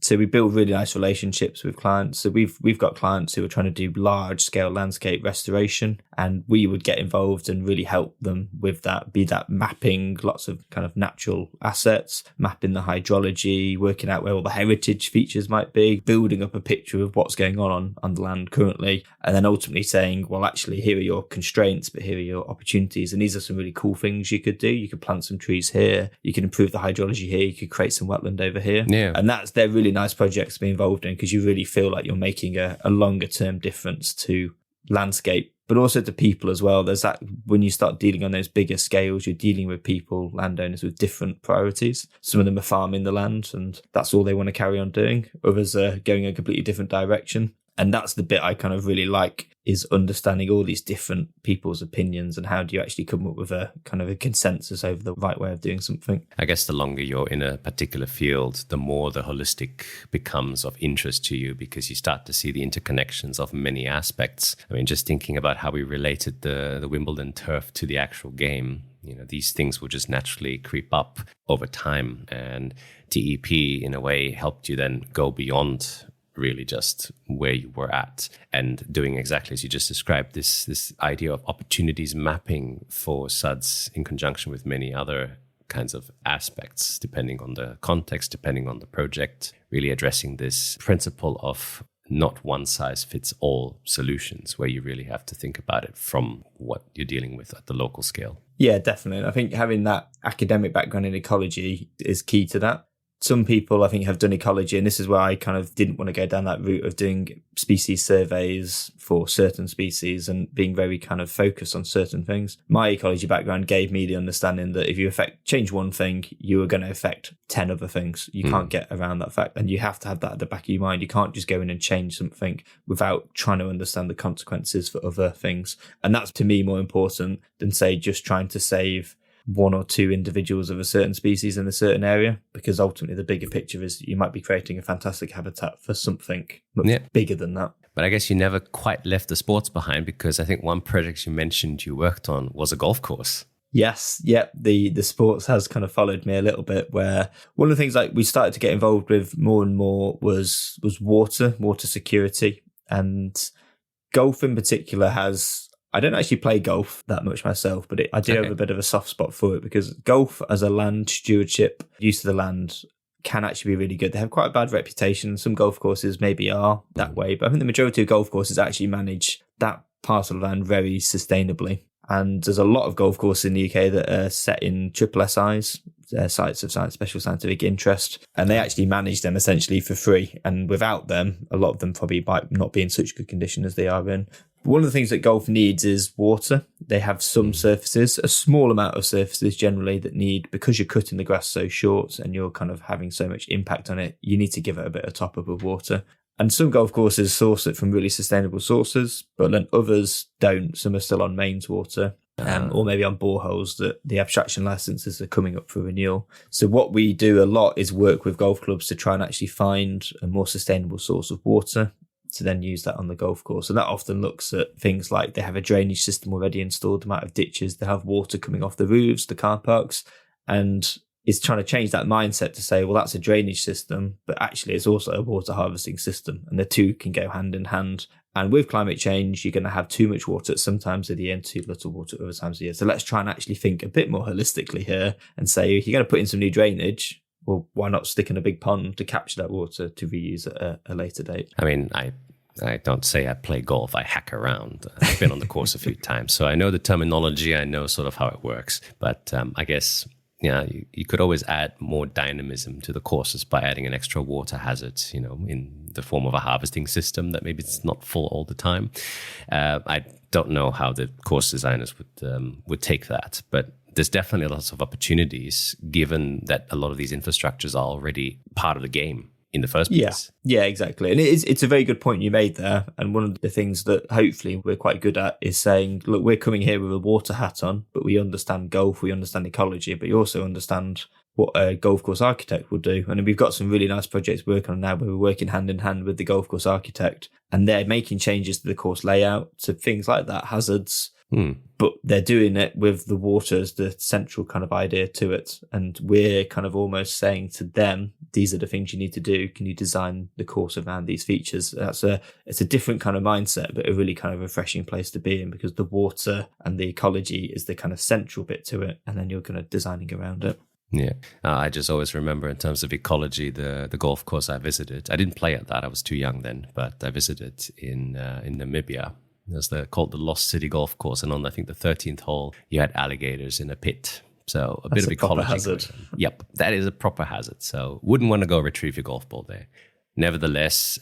So we build really nice relationships with clients. So we've got clients who are trying to do large scale landscape restoration, and we would get involved and really help them with that, be that mapping lots of kind of natural assets, mapping the hydrology, working out where all the heritage features might be, building up a picture of what's going on the land currently, and then ultimately saying, well, actually, here are your constraints, but here are your opportunities. And these are some really cool things you could do. You could plant some trees here. You can improve the hydrology here. You could create some wetland over here.
Yeah.
And they're really nice projects to be involved in because you really feel like you're making a longer term difference to landscape, but also to people as well. There's that when you start dealing on those bigger scales, you're dealing with people, landowners with different priorities. Some of them are farming the land and that's all they want to carry on doing. Others are going a completely different direction. And that's the bit I kind of really like, is understanding all these different people's opinions and how do you actually come up with a kind of a consensus over the right way of doing something.
I guess the longer you're in a particular field, the more the holistic becomes of interest to you because you start to see the interconnections of many aspects. I mean, just thinking about how we related the Wimbledon turf to the actual game, these things will just naturally creep up over time. And TEP, in a way, helped you then go beyond really just where you were at, and doing exactly as you just described, this idea of opportunities mapping for SUDS in conjunction with many other kinds of aspects, depending on the context, depending on the project, really addressing this principle of not one size fits all solutions, where you really have to think about it from what you're dealing with at the local scale.
Yeah, definitely. I think having that academic background in ecology is key to that. Some people, I think, have done ecology, and this is where I kind of didn't want to go down that route of doing species surveys for certain species and being very kind of focused on certain things. My ecology background gave me the understanding that if you change one thing, you are going to affect 10 other things. You can't get around that fact, and you have to have that at the back of your mind. You can't just go in and change something without trying to understand the consequences for other things. And that's, to me, more important than, say, just trying to save one or two individuals of a certain species in a certain area, because ultimately the bigger picture is you might be creating a fantastic habitat for something much bigger than that.
But I guess you never quite left the sports behind, because I think one project you mentioned you worked on was a golf course.
Yes, yeah, the sports has kind of followed me a little bit, where one of the things like we started to get involved with more and more was water security, and golf in particular has... I don't actually play golf that much myself, but I do have a bit of a soft spot for it, because golf as a land stewardship, use of the land, can actually be really good. They have quite a bad reputation. Some golf courses maybe are that way, but I think the majority of golf courses actually manage that parcel of land very sustainably. And there's a lot of golf courses in the UK that are set in SSSIs, sites of special scientific interest, and they actually manage them essentially for free. And without them, a lot of them probably might not be in such good condition as they are in. One of the things that golf needs is water. They have some surfaces, a small amount of surfaces generally, that need, because you're cutting the grass so short and you're kind of having so much impact on it, you need to give it a bit of top up of water. And some golf courses source it from really sustainable sources, but then others don't. Some are still on mains water, or maybe on boreholes that the abstraction licenses are coming up for renewal. So what we do a lot is work with golf clubs to try and actually find a more sustainable source of water, to then use that on the golf course. And that often looks at things like they have a drainage system already installed, the amount of ditches, they have water coming off the roofs, the car parks, and it's trying to change that mindset to say, well, that's a drainage system, but actually it's also a water harvesting system, and the two can go hand in hand. And with climate change, you're going to have too much water at some times of the year and too little water at other times of the year. So let's try and actually think a bit more holistically here and say, if you're going to put in some new drainage, well, why not stick in a big pond to capture that water to reuse at a later date?
I mean, I don't say I play golf, I hack around. I've been on the course a few times, so I know the terminology, I know sort of how it works. But I guess, you could always add more dynamism to the courses by adding an extra water hazard, in the form of a harvesting system that maybe it's not full all the time. I don't know how the course designers would take that, but there's definitely lots of opportunities, given that a lot of these infrastructures are already part of the game in the first place. Yeah,
exactly. And it's a very good point you made there. And one of the things that hopefully we're quite good at is saying, look, we're coming here with a water hat on, but we understand golf, we understand ecology, but you also understand what a golf course architect will do. And we've got some really nice projects working on now where we're working hand in hand with the golf course architect, and they're making changes to the course layout, to things like that, hazards, but they're doing it with the water as the central kind of idea to it. And we're kind of almost saying to them, these are the things you need to do. Can you design the course around these features? It's a different kind of mindset, but a really kind of refreshing place to be in, because the water and the ecology is the kind of central bit to it. And then you're kind of designing around it.
Yeah, I just always remember in terms of ecology, the golf course I visited. I didn't play at that. I was too young then, but I visited in Namibia. There's called the Lost City Golf Course, and on I think the 13th hole, you had alligators in a pit. So a bit of ecology hazard. Yep, that is a proper hazard. So wouldn't want to go retrieve your golf ball there. Nevertheless,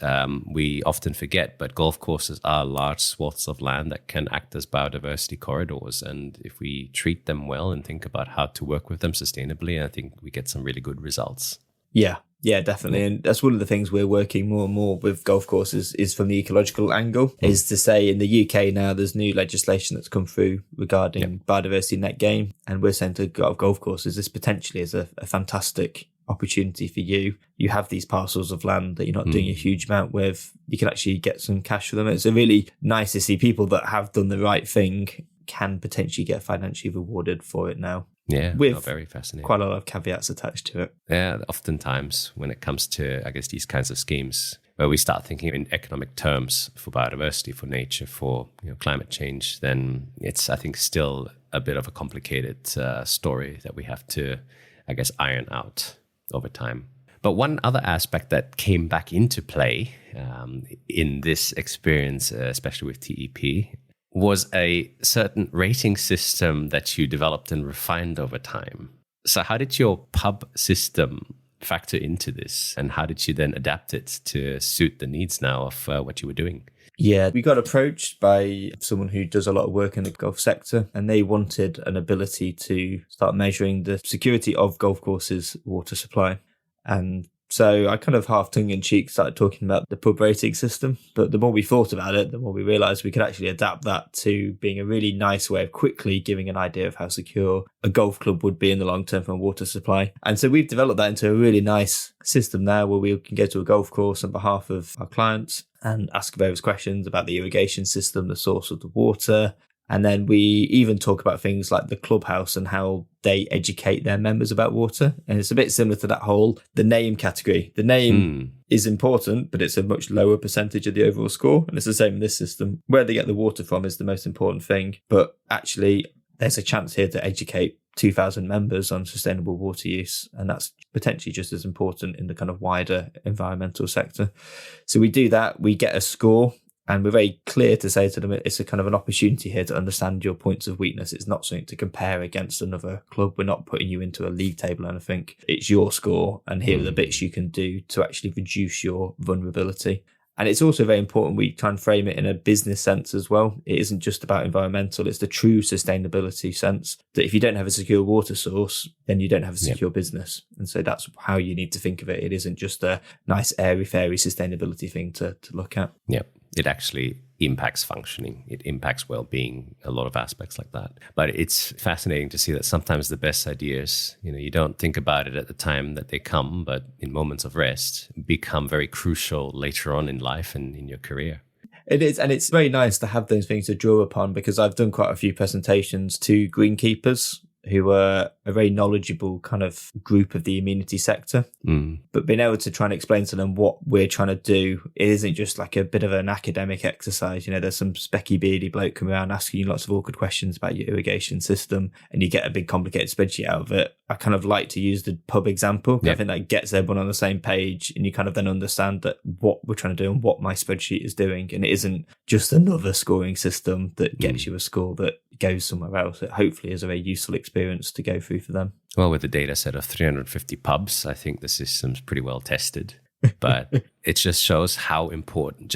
we often forget, but golf courses are large swaths of land that can act as biodiversity corridors. And if we treat them well and think about how to work with them sustainably, I think we get some really good results.
Yeah, definitely. And that's one of the things we're working more and more with golf courses is from the ecological angle, is to say in the UK now there's new legislation that's come through regarding biodiversity net gain. And we're saying to golf courses, this potentially is a fantastic opportunity for you. You have these parcels of land that you're not doing a huge amount with. You can actually get some cash for them. It's a really nice to see people that have done the right thing can potentially get financially rewarded for it now.
Yeah,
with
very fascinating.
Quite a lot of caveats attached to it.
Yeah, oftentimes when it comes to, I guess, these kinds of schemes, where we start thinking in economic terms for biodiversity, for nature, for climate change, then it's, I think, still a bit of a complicated story that we have to, I guess, iron out over time. But one other aspect that came back into play in this experience, especially with TEP, was a certain rating system that you developed and refined over time. So how did your pub system factor into this, and how did you then adapt it to suit the needs now of what you were doing?
Yeah, we got approached by someone who does a lot of work in the golf sector, and they wanted an ability to start measuring the security of golf courses' water supply. And so I kind of half tongue-in-cheek started talking about the pub rating system. But the more we thought about it, the more we realised we could actually adapt that to being a really nice way of quickly giving an idea of how secure a golf club would be in the long term from a water supply. And so we've developed that into a really nice system now where we can go to a golf course on behalf of our clients and ask various questions about the irrigation system, the source of the water. And then we even talk about things like the clubhouse and how they educate their members about water. And it's a bit similar to that the name category. The name is important, but it's a much lower percentage of the overall score. And it's the same in this system. Where they get the water from is the most important thing. But actually, there's a chance here to educate 2,000 members on sustainable water use. And that's potentially just as important in the kind of wider environmental sector. So we do that. We get a score. And we're very clear to say to them, it's a kind of an opportunity here to understand your points of weakness. It's not something to compare against another club. We're not putting you into a league table or anything. It's your score. And here are the bits you can do to actually reduce your vulnerability. And it's also very important we try and frame it in a business sense as well. It isn't just about environmental. It's the true sustainability sense that if you don't have a secure water source, then you don't have a secure business. And so that's how you need to think of it. It isn't just a nice airy-fairy sustainability thing to look at.
Yeah. It actually impacts functioning. It impacts well-being, a lot of aspects like that. But it's fascinating to see that sometimes the best ideas, you don't think about it at the time that they come, but in moments of rest, become very crucial later on in life and in your career.
It is, and it's very nice to have those things to draw upon, because I've done quite a few presentations to greenkeepers who are a very knowledgeable kind of group of the amenity sector. But being able to try and explain to them what we're trying to do, it isn't just like a bit of an academic exercise. There's some specky beardy bloke coming around asking you lots of awkward questions about your irrigation system, and you get a big complicated spreadsheet out of it. I kind of like to use the pub example. I think that gets everyone on the same page, and you kind of then understand that what we're trying to do and what my spreadsheet is doing. And it isn't just another scoring system that gets you a score that goes somewhere else. It hopefully is a very useful experience to go through for them.
Well, with a data set of 350 pubs, I think the system's pretty well tested. But it just shows how important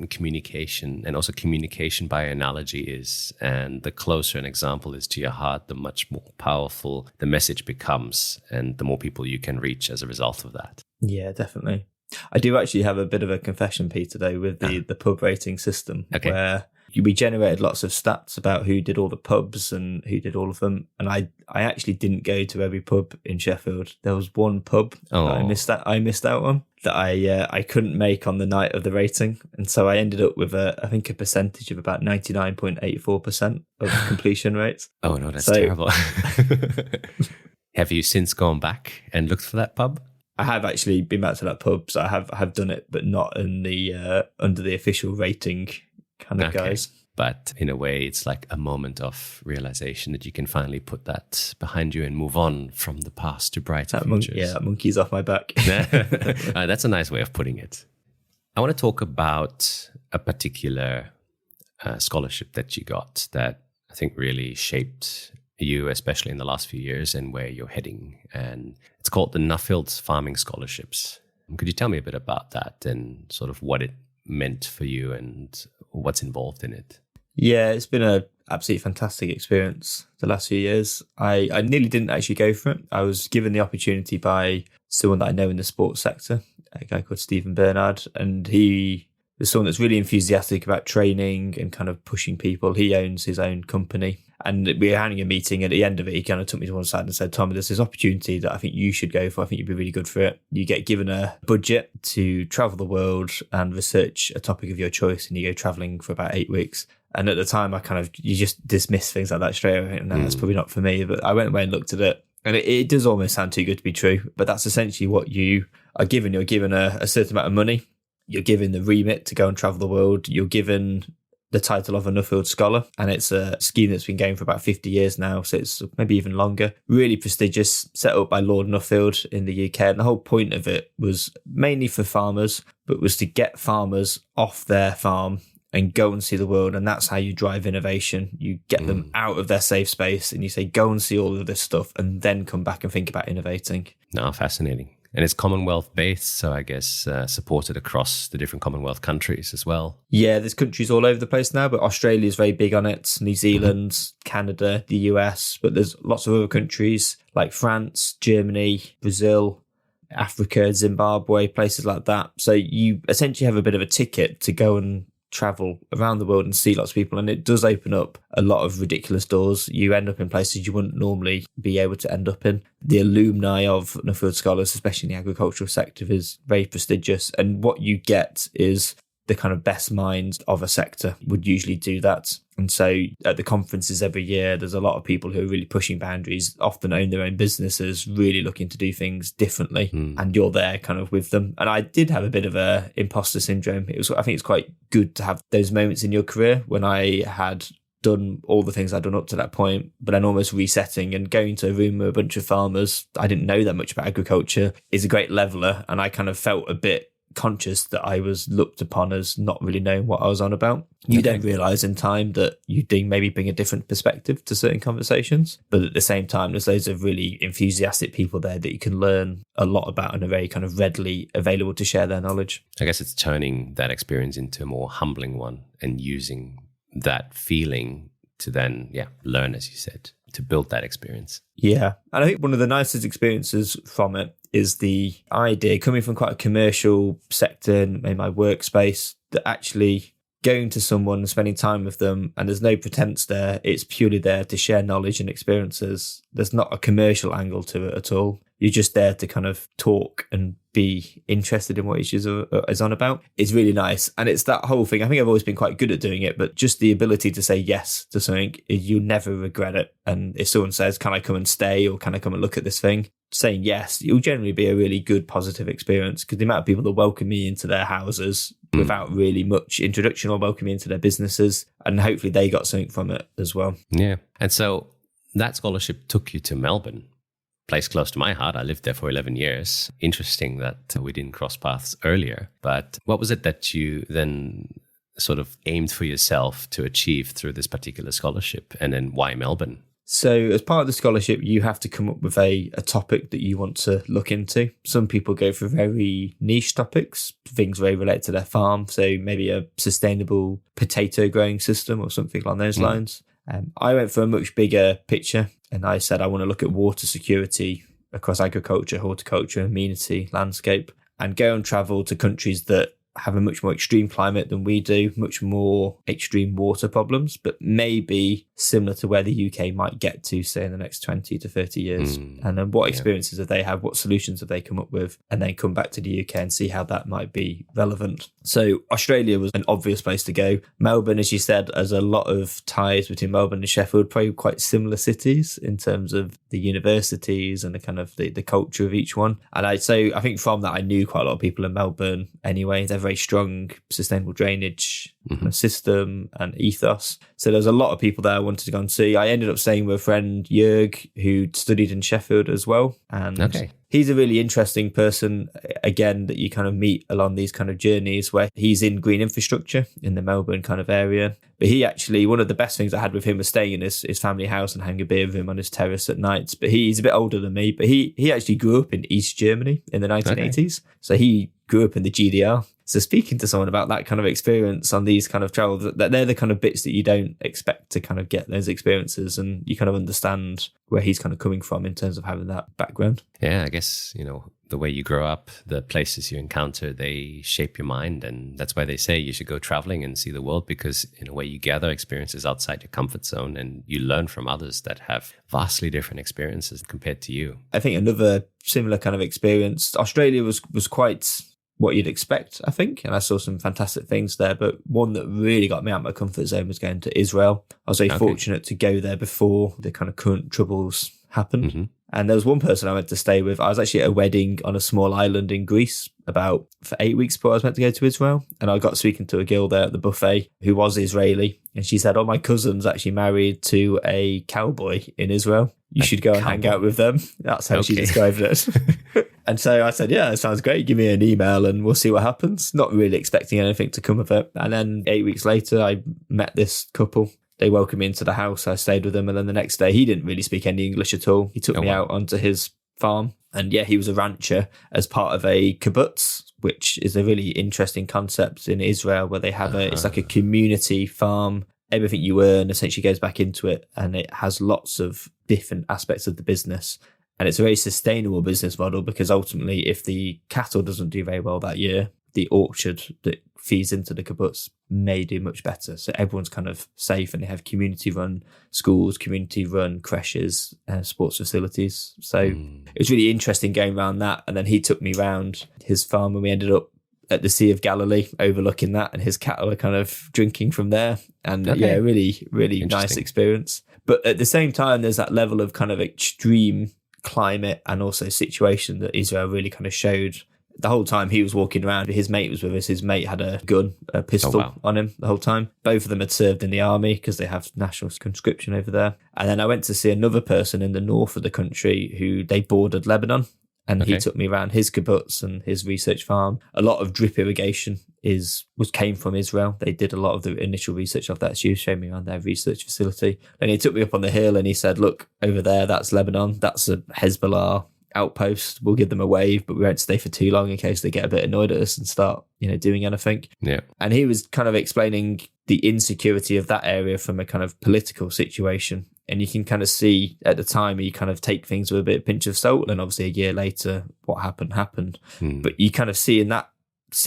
communication, and also communication by analogy, is. And the closer an example is to your heart, the much more powerful the message becomes, and the more people you can reach as a result of that.
Yeah, definitely. I do actually have a bit of a confession, Peter, though, with the pub rating system, where we generated lots of stats about who did all the pubs and who did all of them. And I actually didn't go to every pub in Sheffield. There was one pub that I missed out on that I couldn't make on the night of the rating. And so I ended up with I think a percentage of about 99.84% of completion rates.
Oh no, that's terrible. Have you since gone back and looked for that pub?
I have actually been back to that pub, so I have done it, but not in the under the official rating kind of guys.
But in a way, it's like a moment of realization that you can finally put that behind you and move on from the past to brighter futures.
That monkey's off my back.
That's a nice way of putting it. I want to talk about a particular scholarship that you got that I think really shaped you, especially in the last few years, and where you're heading. And it's called the Nuffield Farming Scholarships. Could you tell me a bit about that and sort of what it meant for you and what's involved in it?
Yeah, it's been an absolutely fantastic experience the last few years. I nearly didn't actually go for it. I was given the opportunity by someone that I know in the sports sector, a guy called Stephen Bernard, and he is someone that's really enthusiastic about training and kind of pushing people. He owns his own company. And we were having a meeting, and at the end of it, he kind of took me to one side and said, Tom, there's this opportunity that I think you should go for. I think you'd be really good for it. You get given a budget to travel the world and research a topic of your choice, and you go traveling for about 8 weeks. And at the time, you just dismiss things like that straight away. No, that's probably not for me. But I went away and looked at it. And it does almost sound too good to be true. But that's essentially what you are given. You're given a certain amount of money. You're given the remit to go and travel the world. You're given the title of a Nuffield Scholar, and it's a scheme that's been going for about 50 years now, so it's maybe even longer. Really prestigious, set up by Lord Nuffield in the UK, and the whole point of it was mainly for farmers, but was to get farmers off their farm and go and see the world, and that's how you drive innovation. You get them out of their safe space and you say, go and see all of this stuff, and then come back and think about innovating.
No, fascinating. And it's Commonwealth based, so I guess supported across the different Commonwealth countries as well.
Yeah, there's countries all over the place now, but Australia is very big on it. New Zealand, Canada, the US, but there's lots of other countries like France, Germany, Brazil, Africa, Zimbabwe, places like that. So you essentially have a bit of a ticket to go and travel around the world and see lots of people, and it does open up a lot of ridiculous doors. You end up in places you wouldn't normally be able to end up in. The alumni of Nuffield Scholars, especially in the agricultural sector, is very prestigious, and what you get is the kind of best minds of a sector would usually do that. And so at the conferences every year, there's a lot of people who are really pushing boundaries, often own their own businesses, really looking to do things differently. And you're there kind of with them. And I did have a bit of a imposter syndrome. I think it's quite good to have those moments in your career when I had done all the things I'd done up to that point, but then almost resetting and going to a room with a bunch of farmers. I didn't know that much about agriculture, is a great leveler. And I kind of felt a bit conscious that I was looked upon as not really knowing what I was on about. You don't realise in time that you do maybe bring a different perspective to certain conversations, but at the same time, there's loads of really enthusiastic people there that you can learn a lot about and are very kind of readily available to share their knowledge.
I guess it's turning that experience into a more humbling one and using that feeling to then, learn, as you said, to build that experience.
Yeah. And I think one of the nicest experiences from it is the idea coming from quite a commercial sector in my workspace, that actually going to someone and spending time with them, and there's no pretense there. It's purely there to share knowledge and experiences. There's not a commercial angle to it at all. You're just there to kind of talk and be interested in what each is on about. It's really nice. And it's that whole thing. I think I've always been quite good at doing it, but just the ability to say yes to something, you'll never regret it. And if someone says, can I come and stay, or can I come and look at this thing? Saying yes, it'll generally be a really good, positive experience, because the amount of people that welcome me into their houses without really much introduction, or welcome me into their businesses, and hopefully they got something from it as well.
Yeah. And so that scholarship took you to Melbourne, place close to my heart. I lived there for 11 years. Interesting that we didn't cross paths earlier. But what was it that you then sort of aimed for yourself to achieve through this particular scholarship? And then why Melbourne?
So as part of the scholarship, you have to come up with a topic that you want to look into. Some people go for very niche topics, things very related to their farm. So maybe a sustainable potato growing system or something along those lines. I went for a much bigger picture, and I said I want to look at water security across agriculture, horticulture, amenity, landscape, and go and travel to countries that have a much more extreme climate than we do, much more extreme water problems, but maybe similar to where the UK might get to, say, in the next 20 to 30 years. And then what experiences have they had? What solutions have they come up with? And then come back to the UK and see how that might be relevant. So Australia was an obvious place to go. Melbourne, as you said, has a lot of ties between Melbourne and Sheffield, probably quite similar cities in terms of the universities and the kind of the culture of each one. And I think from that, I knew quite a lot of people in Melbourne anyway. They're very strong sustainable drainage kind of system and ethos. So there's a lot of people there I wanted to go and see. I ended up staying with a friend, Jörg, who studied in Sheffield as well. And he's a really interesting person, again, that you kind of meet along these kind of journeys, where he's in green infrastructure in the Melbourne kind of area. But he actually, one of the best things I had with him was staying in his family house and having a beer with him on his terrace at nights. But he's a bit older than me, but he actually grew up in East Germany in the 1980s. So he grew up in the GDR. So speaking to someone about that kind of experience on these kind of travels, that they're the kind of bits that you don't expect to kind of get those experiences, and you kind of understand where he's kind of coming from in terms of having that background.
Yeah, I guess, the way you grow up, the places you encounter, they shape your mind. And that's why they say you should go traveling and see the world, because in a way you gather experiences outside your comfort zone and you learn from others that have vastly different experiences compared to you.
I think another similar kind of experience, Australia was quite what you'd expect, I think. And I saw some fantastic things there. But one that really got me out of my comfort zone was going to Israel. I was very fortunate to go there before the kind of current troubles happened. And there was one person I went to stay with. I was actually at a wedding on a small island in Greece for 8 weeks before I was meant to go to Israel. And I got speaking to a girl there at the buffet who was Israeli. And she said, my cousin's actually married to a cowboy in Israel. You should go and hang out with them. That's how she described it. And so I said, yeah, it sounds great. Give me an email and we'll see what happens. Not really expecting anything to come of it. And then 8 weeks later, I met this couple. They welcomed me into the house. I stayed with them. And then the next day, he didn't really speak any English at all. He took me out onto his farm. And yeah, he was a rancher as part of a kibbutz, which is a really interesting concept in Israel where they have it's like a community farm. Everything you earn essentially goes back into it. And it has lots of different aspects of the business. And it's a very sustainable business model because ultimately, if the cattle doesn't do very well that year, the orchard that feeds into the kibbutz may do much better. So everyone's kind of safe and they have community-run schools, community-run creches, sports facilities. So it was really interesting going around that. And then he took me around his farm and we ended up at the Sea of Galilee overlooking that, and his cattle are kind of drinking from there. And yeah, really, really nice experience. But at the same time, there's that level of kind of extreme climate and also situation that Israel really kind of showed. The whole time he was walking around, his mate was with us. His mate had a gun, a pistol on him the whole time. Both of them had served in the army because they have national conscription over there. And then I went to see another person in the north of the country who they bordered Lebanon. And he took me around his kibbutz and his research farm. A lot of drip irrigation came from Israel. They did a lot of the initial research of that. She was showing me around their research facility. And he took me up on the hill and he said, look, over there, that's Lebanon. That's a Hezbollah outpost. We'll give them a wave, but we won't stay for too long in case they get a bit annoyed at us and start, doing anything.
Yeah.
And he was kind of explaining the insecurity of that area from a kind of political situation. And you can kind of see at the time, you kind of take things with a bit of pinch of salt. And obviously a year later, what happened. But you kind of see in that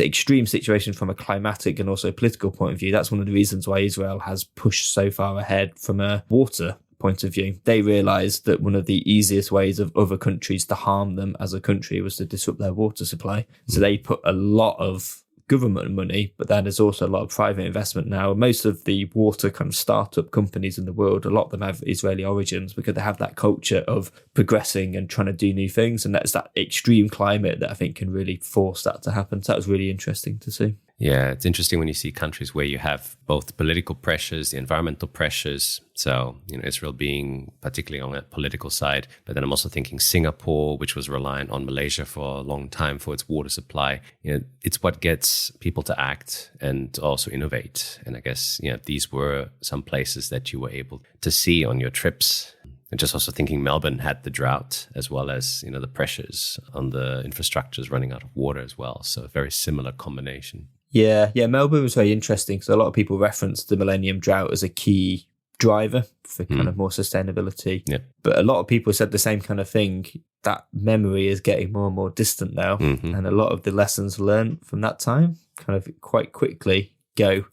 extreme situation from a climatic and also political point of view, that's one of the reasons why Israel has pushed so far ahead from a water point of view. They realized that one of the easiest ways of other countries to harm them as a country was to disrupt their water supply. So they put a lot of government money, but then there's also a lot of private investment now. Most of the water kind of startup companies in the world, a lot of them have Israeli origins because they have that culture of progressing and trying to do new things. And that's that extreme climate that I think can really force that to happen. So that was really interesting to see.
Yeah, it's interesting when you see countries where you have both the political pressures, the environmental pressures. So, Israel being particularly on that political side. But then I'm also thinking Singapore, which was reliant on Malaysia for a long time for its water supply. It's what gets people to act and also innovate. And I guess, these were some places that you were able to see on your trips. And just also thinking Melbourne had the drought as well as, the pressures on the infrastructures running out of water as well. So a very similar combination.
Yeah, Melbourne was very interesting because a lot of people reference the Millennium Drought as a key driver for kind of more sustainability.
Yeah.
But a lot of people said the same kind of thing. That memory is getting more and more distant now. And a lot of the lessons learned from that time kind of quite quickly go.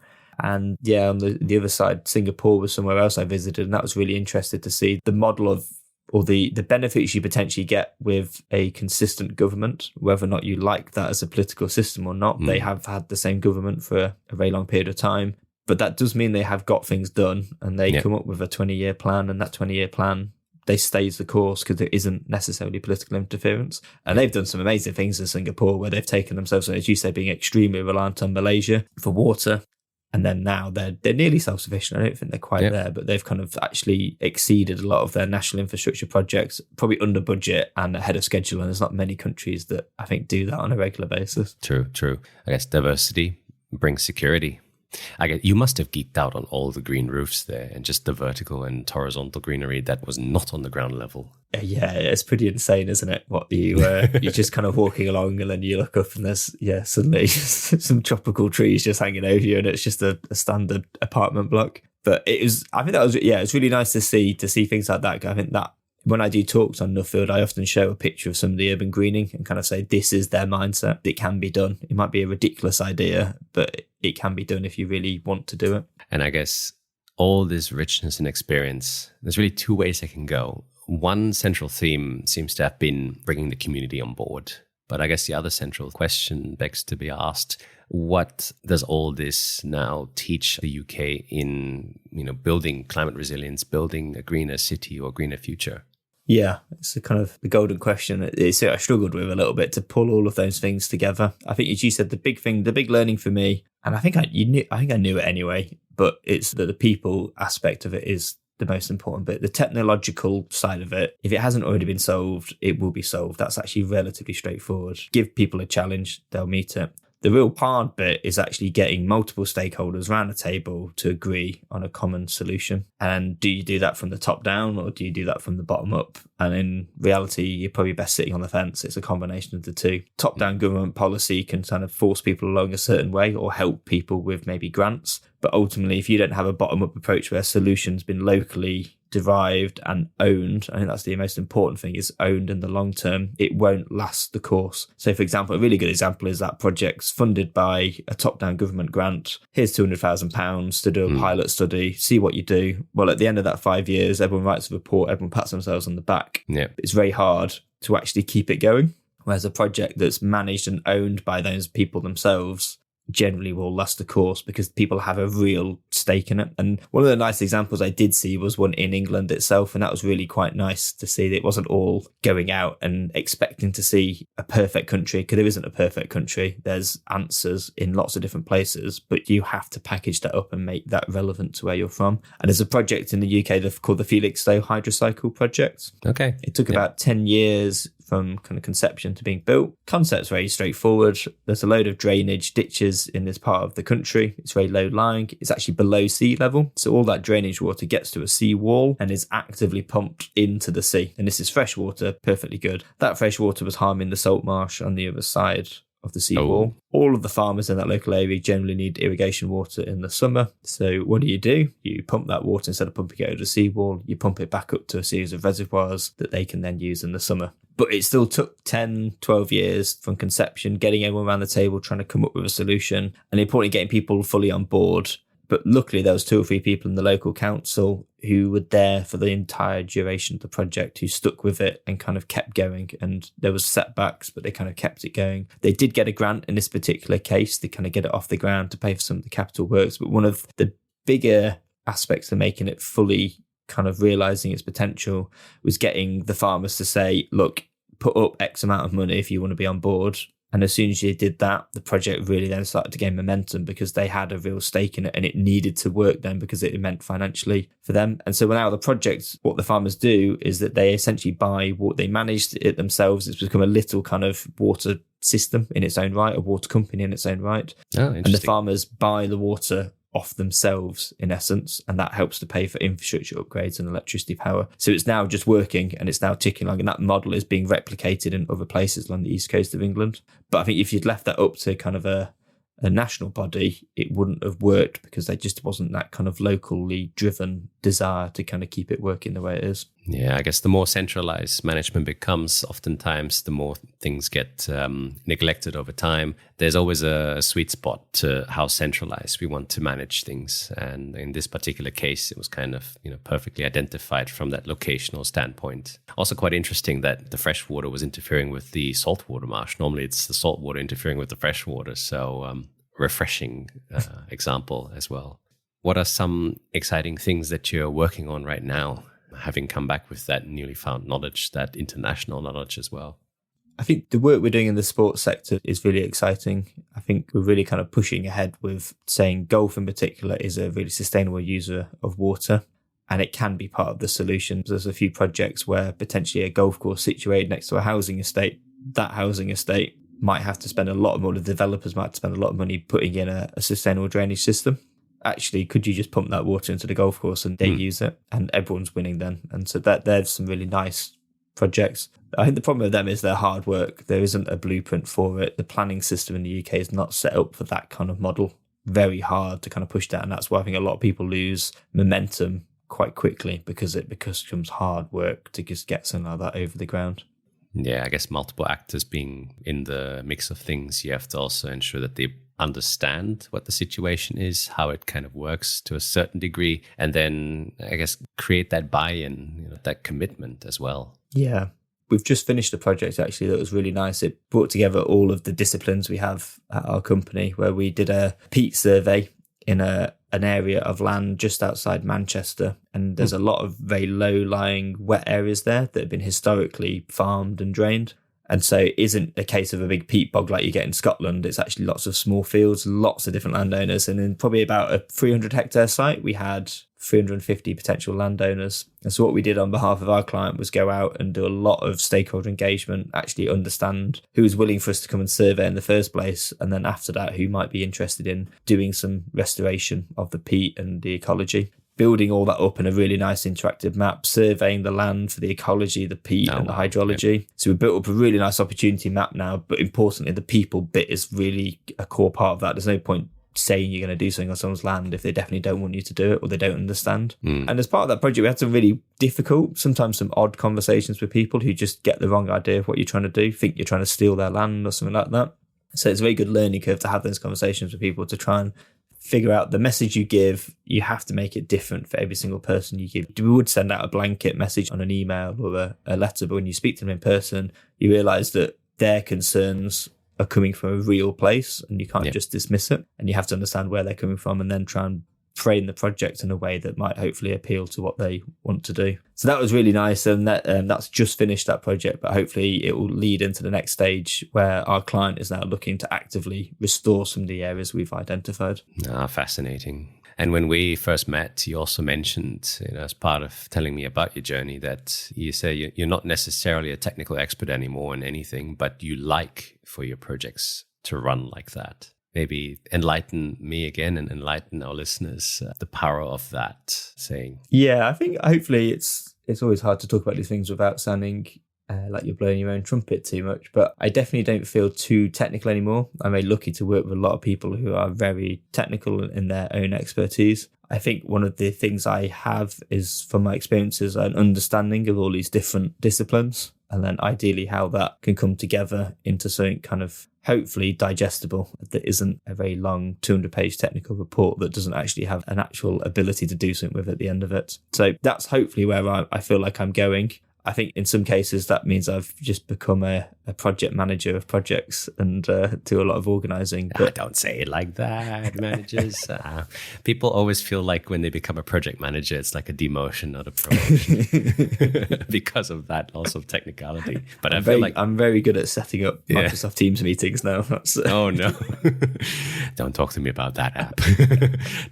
And yeah, on the other side, Singapore was somewhere else I visited, and that was really interesting to see the model of or the benefits you potentially get with a consistent government, whether or not you like that as a political system or not. They have had the same government for a very long period of time, but that does mean they have got things done and they come up with a 20-year plan, and that 20-year plan, they stays the course because there isn't necessarily political interference. And they've done some amazing things in Singapore where they've taken themselves, as you say, being extremely reliant on Malaysia for water. And then now they're nearly self-sufficient. I don't think they're quite there, but they've kind of actually exceeded a lot of their national infrastructure projects, probably under budget and ahead of schedule. And there's not many countries that I think do that on a regular basis.
True. I guess diversity brings security. You must have geeked out on all the green roofs there and just the vertical and horizontal greenery that was not on the ground level.
Yeah, it's pretty insane, isn't it? What you're just kind of walking along and then you look up and there's suddenly some tropical trees just hanging over you, and it's just a standard apartment block. But it's really nice to see things like that. I think that when I do talks on Nuffield, I often show a picture of some of the urban greening and kind of say, this is their mindset. It can be done. It might be a ridiculous idea, but it can be done if you really want to do it.
And I guess all this richness and experience, there's really two ways it can go. One central theme seems to have been bringing the community on board. But I guess the other central question begs to be asked, what does all this now teach the UK in, building climate resilience, building a greener city or greener future?
Yeah, it's a kind of the golden question. It's I struggled with a little bit to pull all of those things together. I think, as you said, the big learning for me, and I think I knew it anyway, but it's that the people aspect of it is the most important bit. The technological side of it, if it hasn't already been solved, it will be solved. That's actually relatively straightforward. Give people a challenge, they'll meet it. The real hard bit is actually getting multiple stakeholders around a table to agree on a common solution. And do you do that from the top down, or do you do that from the bottom up? And in reality, you're probably best sitting on the fence. It's a combination of the two. Top down government policy can kind of force people along a certain way or help people with maybe grants. But ultimately, if you don't have a bottom up approach where a solution's been locally derived and owned, I think that's the most important thing, is owned in the long term, it won't last the course. So, for example, a really good example is that project's funded by a top-down government grant. Here's £200,000 to do a pilot study, see what you do. Well, at the end of that 5 years, everyone writes a report, everyone pats themselves on the back.
Yeah.
It's very hard to actually keep it going. Whereas a project that's managed and owned by those people themselves generally will last the course because people have a real stake in it. And one of the nice examples I did see was one in England itself, and that was really quite nice to see that it wasn't all going out and expecting to see a perfect country, because there isn't a perfect country. There's answers in lots of different places, but you have to package that up and make that relevant to where you're from. And there's a project in the UK called the Felixstowe Hydrocycle Project.
Okay.
It took about 10 years from kind of conception to being built. Concept's very straightforward. There's a load of drainage ditches in this part of the country. It's very low lying. It's actually below sea level. So all that drainage water gets to a sea wall and is actively pumped into the sea. And this is fresh water, perfectly good. That fresh water was harming the salt marsh on the other side of the seawall. All of the farmers in that local area generally need irrigation water in the summer. So what do? You pump that water. Instead of pumping it over the seawall, you pump it back up to a series of reservoirs that they can then use in the summer. But it still took 10, 12 years from conception, getting everyone around the table, trying to come up with a solution, and importantly, getting people fully on board. But luckily, there was 2 or 3 people in the local council who were there for the entire duration of the project, who stuck with it and kind of kept going. And there was setbacks, but they kind of kept it going. They did get a grant in this particular case. They kind of get it off the ground to pay for some of the capital works. But one of the bigger aspects of making it fully kind of realizing its potential was getting the farmers to say, look, put up X amount of money if you want to be on board. And as soon as you did that, the project really then started to gain momentum because they had a real stake in it and it needed to work then because it meant financially for them. And so now the project, what the farmers do is that they essentially buy what they managed it themselves. It's become a little kind of water system in its own right, a water company in its own right.
Oh,
and the farmers buy the water off themselves in essence, and that helps to pay for infrastructure upgrades and electricity power. So it's now just working and it's now ticking along, and that model is being replicated in other places along the east coast of England. But I think if you'd left that up to kind of a national body, it wouldn't have worked because there just wasn't that kind of locally driven desire to kind of keep it working the way it is.
Yeah, I guess the more centralized management becomes, oftentimes the more things get neglected over time. There's always a sweet spot to how centralized we want to manage things. And in this particular case, it was kind of, perfectly identified from that locational standpoint. Also quite interesting that the fresh water was interfering with the saltwater marsh. Normally it's the salt water interfering with the fresh water. So refreshing example as well. What are some exciting things that you're working on right now, having come back with that newly found knowledge, that international knowledge as well?
I think the work we're doing in the sports sector is really exciting. I think we're really kind of pushing ahead with saying golf in particular is a really sustainable user of water, and it can be part of the solution. There's a few projects where potentially a golf course situated next to a housing estate, that housing estate might have to spend a lot more, the developers might have to spend a lot of money putting in a sustainable drainage system. Actually, could you just pump that water into the golf course and they use it, and everyone's winning then? And so there's some really nice projects. I think the problem with them is their hard work. There isn't a blueprint for it. The planning system in the UK is not set up for that kind of model. Very hard to kind of push that, and that's why I think a lot of people lose momentum quite quickly because it becomes hard work to just get something like that over the ground.
Yeah, I guess multiple actors being in the mix of things, you have to also ensure that they understand what the situation is, how it kind of works to a certain degree, and then I guess create that buy-in, that commitment as well.
Yeah. We've just finished a project actually that was really nice. It brought together all of the disciplines we have at our company, where we did a peat survey in a an area of land just outside Manchester, and there's a lot of very low-lying wet areas there that have been historically farmed and drained. And so it isn't a case of a big peat bog like you get in Scotland. It's actually lots of small fields, lots of different landowners. And in probably about a 300 hectare site, we had 350 potential landowners. And so what we did on behalf of our client was go out and do a lot of stakeholder engagement, actually understand who was willing for us to come and survey in the first place. And then after that, who might be interested in doing some restoration of the peat and the ecology. Building all that up in a really nice interactive map, surveying the land for the ecology, the peat and the hydrology. Yeah. So we built up a really nice opportunity map now, but importantly, the people bit is really a core part of that. There's no point saying you're going to do something on someone's land if they definitely don't want you to do it or they don't understand. And as part of that project, we had some really difficult, sometimes some odd conversations with people who just get the wrong idea of what you're trying to do, think you're trying to steal their land or something like that. So it's a very good learning curve to have those conversations with people to try and figure out the message you give. You have to make it different for every single person you give. We would send out a blanket message on an email or a letter, but when you speak to them in person, you realise that their concerns are coming from a real place and you can't just dismiss it. And you have to understand where they're coming from and then try and frame the project in a way that might hopefully appeal to what they want to do. So that was really nice, and that's just finished that project, but hopefully it will lead into the next stage where our client is now looking to actively restore some of the areas we've identified.
Fascinating. And when we first met, you also mentioned, as part of telling me about your journey, that you say you're not necessarily a technical expert anymore in anything, but you like for your projects to run like that. Maybe enlighten me again and enlighten our listeners the power of that saying.
Yeah, I think hopefully it's always hard to talk about these things without sounding like you're blowing your own trumpet too much. But I definitely don't feel too technical anymore. I'm very lucky to work with a lot of people who are very technical in their own expertise. I think one of the things I have is, from my experiences, an understanding of all these different disciplines, and then ideally how that can come together into something kind of hopefully digestible that isn't a very long 200-page technical report that doesn't actually have an actual ability to do something with at the end of it. So that's hopefully where I feel like I'm going. I think in some cases that means I've just become a project manager of projects and do a lot of organising.
But don't say it like that, managers. People always feel like when they become a project manager, it's like a demotion, not a promotion, because of that loss of technicality. But I feel like
I'm very good at setting up Microsoft Teams meetings now.
Oh no! Don't talk to me about that app.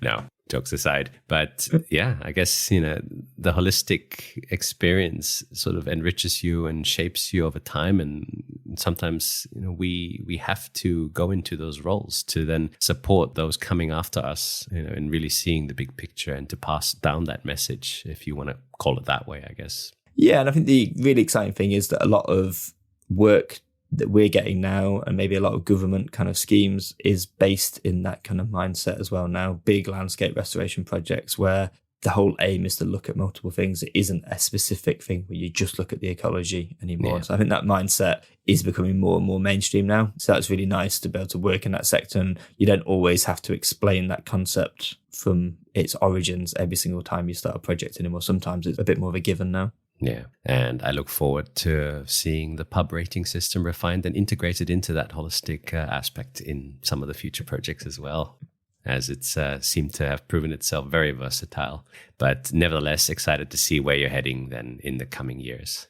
No. Jokes aside, but yeah, I guess, the holistic experience sort of enriches you and shapes you over time. And sometimes, we have to go into those roles to then support those coming after us, and really seeing the big picture and to pass down that message, if you want to call it that way, I guess.
Yeah. And I think the really exciting thing is that a lot of work that we're getting now, and maybe a lot of government kind of schemes, is based in that kind of mindset as well now. Big landscape restoration projects where the whole aim is to look at multiple things. It isn't a specific thing where you just look at the ecology anymore. Yeah. So I think that mindset is becoming more and more mainstream now. So that's really nice to be able to work in that sector, and you don't always have to explain that concept from its origins every single time you start a project anymore. Sometimes it's a bit more of a given now.
Yeah, and I look forward to seeing the pub rating system refined and integrated into that holistic aspect in some of the future projects as well, as it's seemed to have proven itself very versatile. But nevertheless, excited to see where you're heading then in the coming years.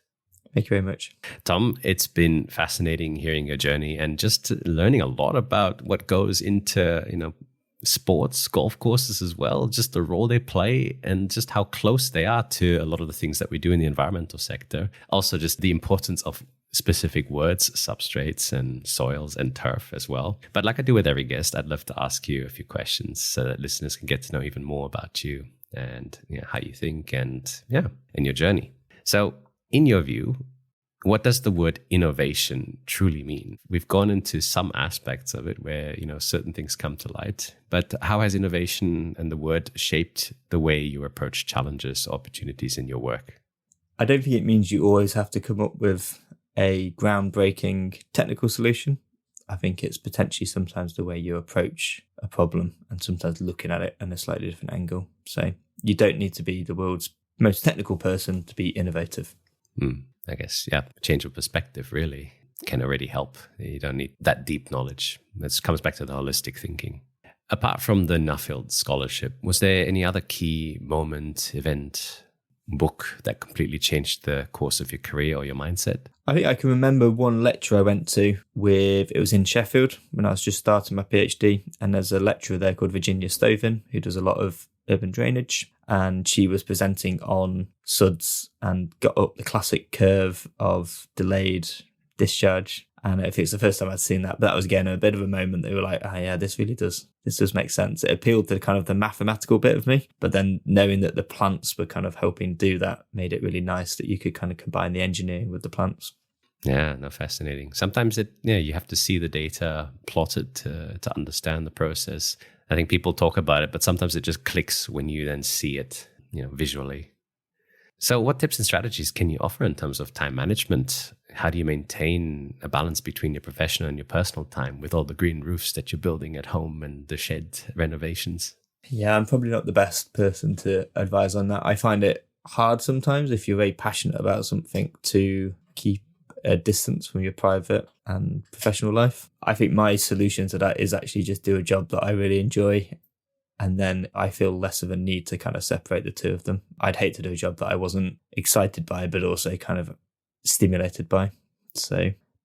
Thank you very much.
Tom, it's been fascinating hearing your journey and just learning a lot about what goes into, sports, golf courses as well, just the role they play and just how close they are to a lot of the things that we do in the environmental sector. Also, just the importance of specific words, substrates and soils and turf as well. But like I do with every guest, I'd love to ask you a few questions so that listeners can get to know even more about you and how you think and your journey. So in your view, what does the word innovation truly mean? We've gone into some aspects of it where, certain things come to light, but how has innovation and the word shaped the way you approach challenges, opportunities in your work?
I don't think it means you always have to come up with a groundbreaking technical solution. I think it's potentially sometimes the way you approach a problem and sometimes looking at it in a slightly different angle. So you don't need to be the world's most technical person to be innovative.
I guess, change of perspective really can already help. You don't need that deep knowledge. This comes back to the holistic thinking. Apart from the Nuffield scholarship, was there any other key moment, event, book that completely changed the course of your career or your mindset?
I think I can remember one lecture I went to it was in Sheffield when I was just starting my PhD. And there's a lecturer there called Virginia Stovin who does a lot of urban drainage. And she was presenting on SUDS and got up the classic curve of delayed discharge. And I think it's the first time I'd seen that. But that was, again, a bit of a moment. They were like, oh, yeah, this does make sense. It appealed to kind of the mathematical bit of me. But then knowing that the plants were kind of helping do that made it really nice that you could kind of combine the engineering with the plants.
Yeah, no, fascinating. Sometimes you have to see the data plotted to understand the process. I think people talk about it, but sometimes it just clicks when you then see it, visually. So what tips and strategies can you offer in terms of time management? How do you maintain a balance between your professional and your personal time with all the green roofs that you're building at home and the shed renovations?
Yeah, I'm probably not the best person to advise on that. I find it hard sometimes if you're very passionate about something to keep a distance from your private and professional life. I think my solution to that is actually just do a job that I really enjoy. And then I feel less of a need to kind of separate the two of them. I'd hate to do a job that I wasn't excited by, but also kind of stimulated by.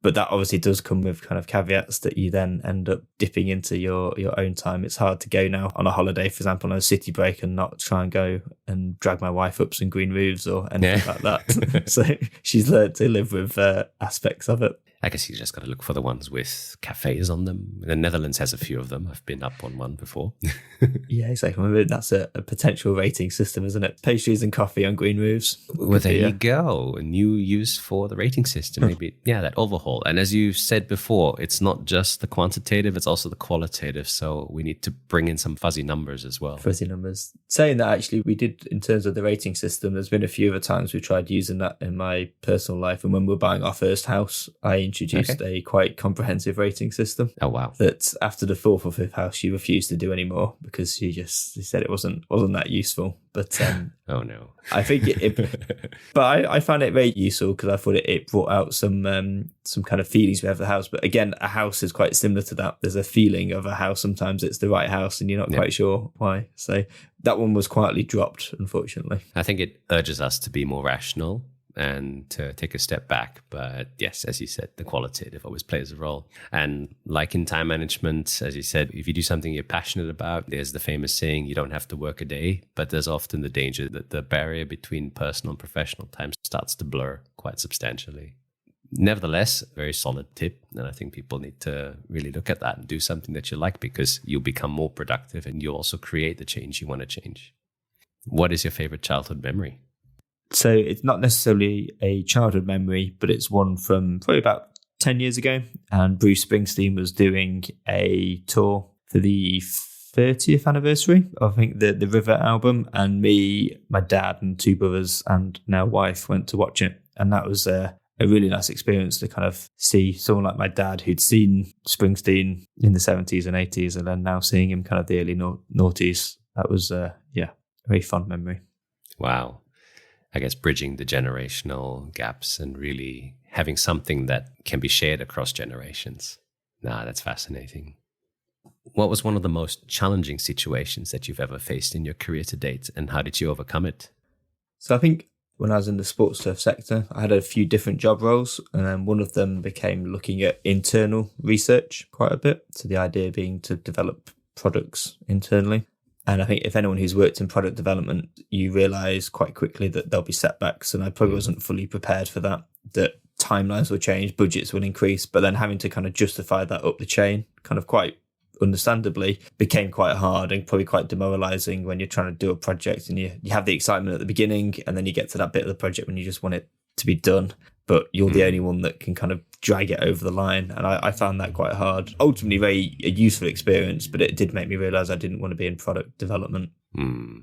But that obviously does come with kind of caveats that you then end up dipping into your own time. It's hard to go now on a holiday, for example, on a city break and not try and go and drag my wife up some green roofs or anything like that. So she's learned to live with aspects of it.
I guess you just got to look for the ones with cafes on them. The Netherlands has a few of them. I've been up on one before.
Yeah, exactly. I mean, that's a potential rating system, isn't it? Pastries and coffee on green roofs.
Well, there you go. A new use for the rating system. Maybe, that overhaul. And as you said before, it's not just the quantitative, it's also the qualitative. So we need to bring in some fuzzy numbers as well.
Fuzzy numbers. Saying that, actually, we did, in terms of the rating system, there's been a few other times we tried using that in my personal life. And when we were buying our first house, I introduced a quite comprehensive rating system.
Oh, wow.
That after the fourth or fifth house, she refused to do anymore because she said it wasn't that useful. But
oh no,
I think but I found it very useful because I thought it brought out some kind of feelings we have of the house. But again, a house is quite similar to that. There's a feeling of a house. Sometimes it's the right house and you're not quite sure why. So that one was quietly dropped, unfortunately.
I think it urges us to be more rational and to take a step back. But yes, as you said, the qualitative always plays a role. And like in time management, as you said, if you do something you're passionate about, there's the famous saying, you don't have to work a day, but there's often the danger that the barrier between personal and professional time starts to blur quite substantially. Nevertheless, very solid tip. And I think people need to really look at that and do something that you like, because you'll become more productive and you'll also create the change you want to change. What is your favorite childhood memory?
So it's not necessarily a childhood memory, but it's one from probably about 10 years ago. And Bruce Springsteen was doing a tour for the 30th anniversary of, I think, the River album. And me, my dad and two brothers and now wife went to watch it. And that was a really nice experience to kind of see someone like my dad who'd seen Springsteen in the 70s and 80s and then now seeing him kind of the early noughties. That was, a very fond memory.
Wow. I guess bridging the generational gaps and really having something that can be shared across generations. That's fascinating. What was one of the most challenging situations that you've ever faced in your career to date, and how did you overcome it?
So I think when I was in the sports turf sector, I had a few different job roles, and then one of them became looking at internal research quite a bit. So the idea being to develop products internally. And I think if anyone who's worked in product development, you realise quite quickly that there'll be setbacks. And I probably wasn't fully prepared for that timelines will change, budgets will increase, but then having to kind of justify that up the chain, kind of quite understandably, became quite hard and probably quite demoralising when you're trying to do a project and you have the excitement at the beginning and then you get to that bit of the project when you just want it to be done. But you're the only one that can kind of drag it over the line. And I found that quite hard. Ultimately, a useful experience, but it did make me realise I didn't want to be in product development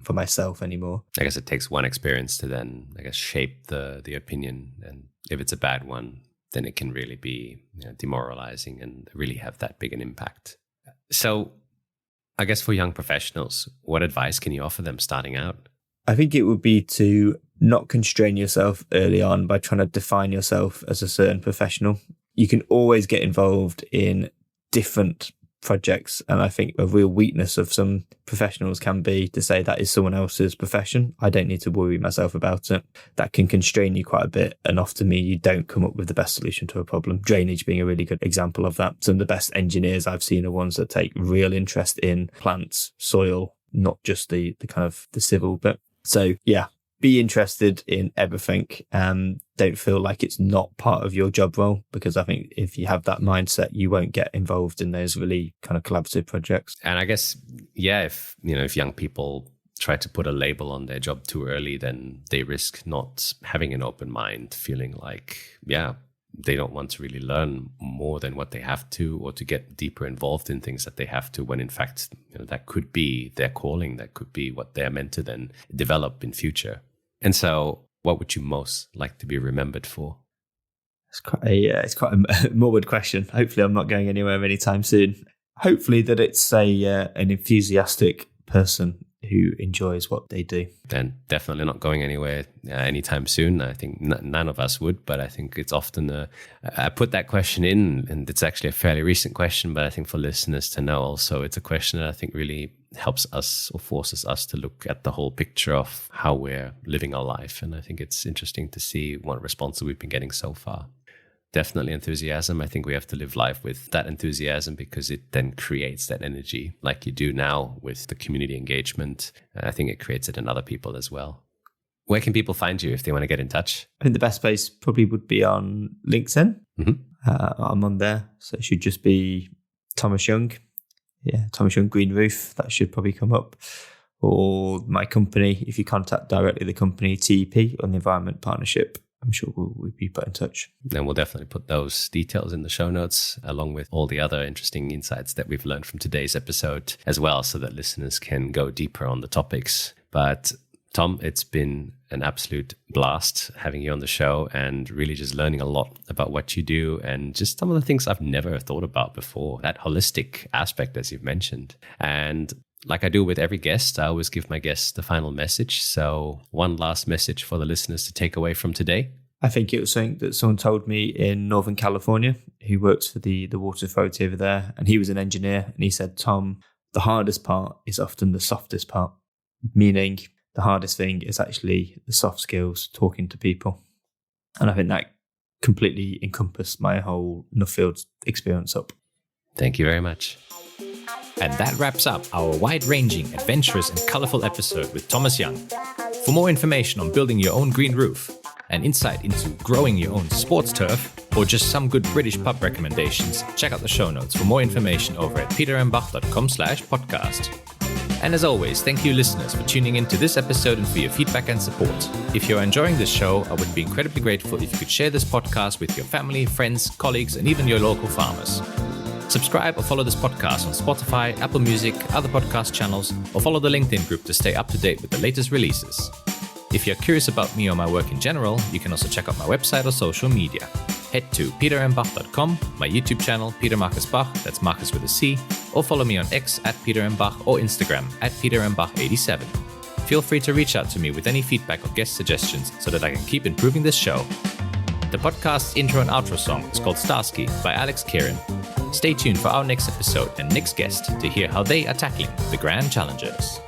for myself anymore.
I guess it takes one experience to then, shape the opinion. And if it's a bad one, then it can really be demoralising and really have that big an impact. So I guess for young professionals, what advice can you offer them starting out?
I think it would be to not constrain yourself early on by trying to define yourself as a certain professional. You can always get involved in different projects. And I think a real weakness of some professionals can be to say that is someone else's profession. I don't need to worry myself about it. That can constrain you quite a bit. And often mean you don't come up with the best solution to a problem. Drainage being a really good example of that. Some of the best engineers I've seen are ones that take real interest in plants, soil, not just the kind of the civil bit. So yeah, be interested in everything and don't feel like it's not part of your job role, because I think if you have that mindset, you won't get involved in those really kind of collaborative projects.
And I guess, yeah, if young people try to put a label on their job too early, then they risk not having an open mind, feeling like, they don't want to really learn more than what they have to, or to get deeper involved in things that they have to, when in fact, that could be their calling, that could be what they're meant to then develop in future. And so what would you most like to be remembered for?
It's quite a morbid question. Hopefully I'm not going anywhere anytime soon. Hopefully that it's an enthusiastic person who enjoys what they do.
Then definitely not going anywhere anytime soon. I think none of us would, but I think it's often I put that question in, and it's actually a fairly recent question, but I think for listeners to know also, it's a question that I think really helps us or forces us to look at the whole picture of how we're living our life. And I think it's interesting to see what responses we've been getting so far. Definitely enthusiasm. I think we have to live life with that enthusiasm, because it then creates that energy like you do now with the community engagement. I think it creates it in other people as well. Where can people find you if they want to get in touch?
I think the best place probably would be on LinkedIn.
Mm-hmm.
I'm on there. So it should just be Thomas Young. Yeah, Thomas Young Green Roof. That should probably come up. Or my company, if you contact directly the company, TEP, on the Environment Partnership, I'm sure we'll be put in touch.
And we'll definitely put those details in the show notes, along with all the other interesting insights that we've learned from today's episode as well, so that listeners can go deeper on the topics. But Tom, it's been an absolute blast having you on the show, and really just learning a lot about what you do, and just some of the things I've never thought about before, that holistic aspect, as you've mentioned. And like I do with every guest, I always give my guests the final message. So one last message for the listeners to take away from today.
I think it was something that someone told me in Northern California, who works for the water authority over there. And he was an engineer. And he said, Tom, the hardest part is often the softest part, meaning the hardest thing is actually the soft skills, talking to people. And I think that completely encompassed my whole Nuffield experience up.
Thank you very much.
And that wraps up our wide-ranging, adventurous and colourful episode with Thomas Young. For more information on building your own green roof, an insight into growing your own sports turf, or just some good British pub recommendations, check out the show notes for more information over at peterandbach.com/podcast. And as always, thank you listeners for tuning in to this episode and for your feedback and support. If you're enjoying this show, I would be incredibly grateful if you could share this podcast with your family, friends, colleagues, and even your local farmers. Subscribe or follow this podcast on Spotify, Apple Music, other podcast channels, or follow the LinkedIn group to stay up to date with the latest releases. If you're curious about me or my work in general, you can also check out my website or social media. Head to peterandbach.com, my YouTube channel, Peter Marcus Bach, that's Marcus with a C, or follow me on X at Peter and Bach or Instagram at peterandbach87. Feel free to reach out to me with any feedback or guest suggestions so that I can keep improving this show. The podcast's intro and outro song is called Starsky by Alex Kieran. Stay tuned for our next episode and next guest to hear how they are tackling the grand challenges.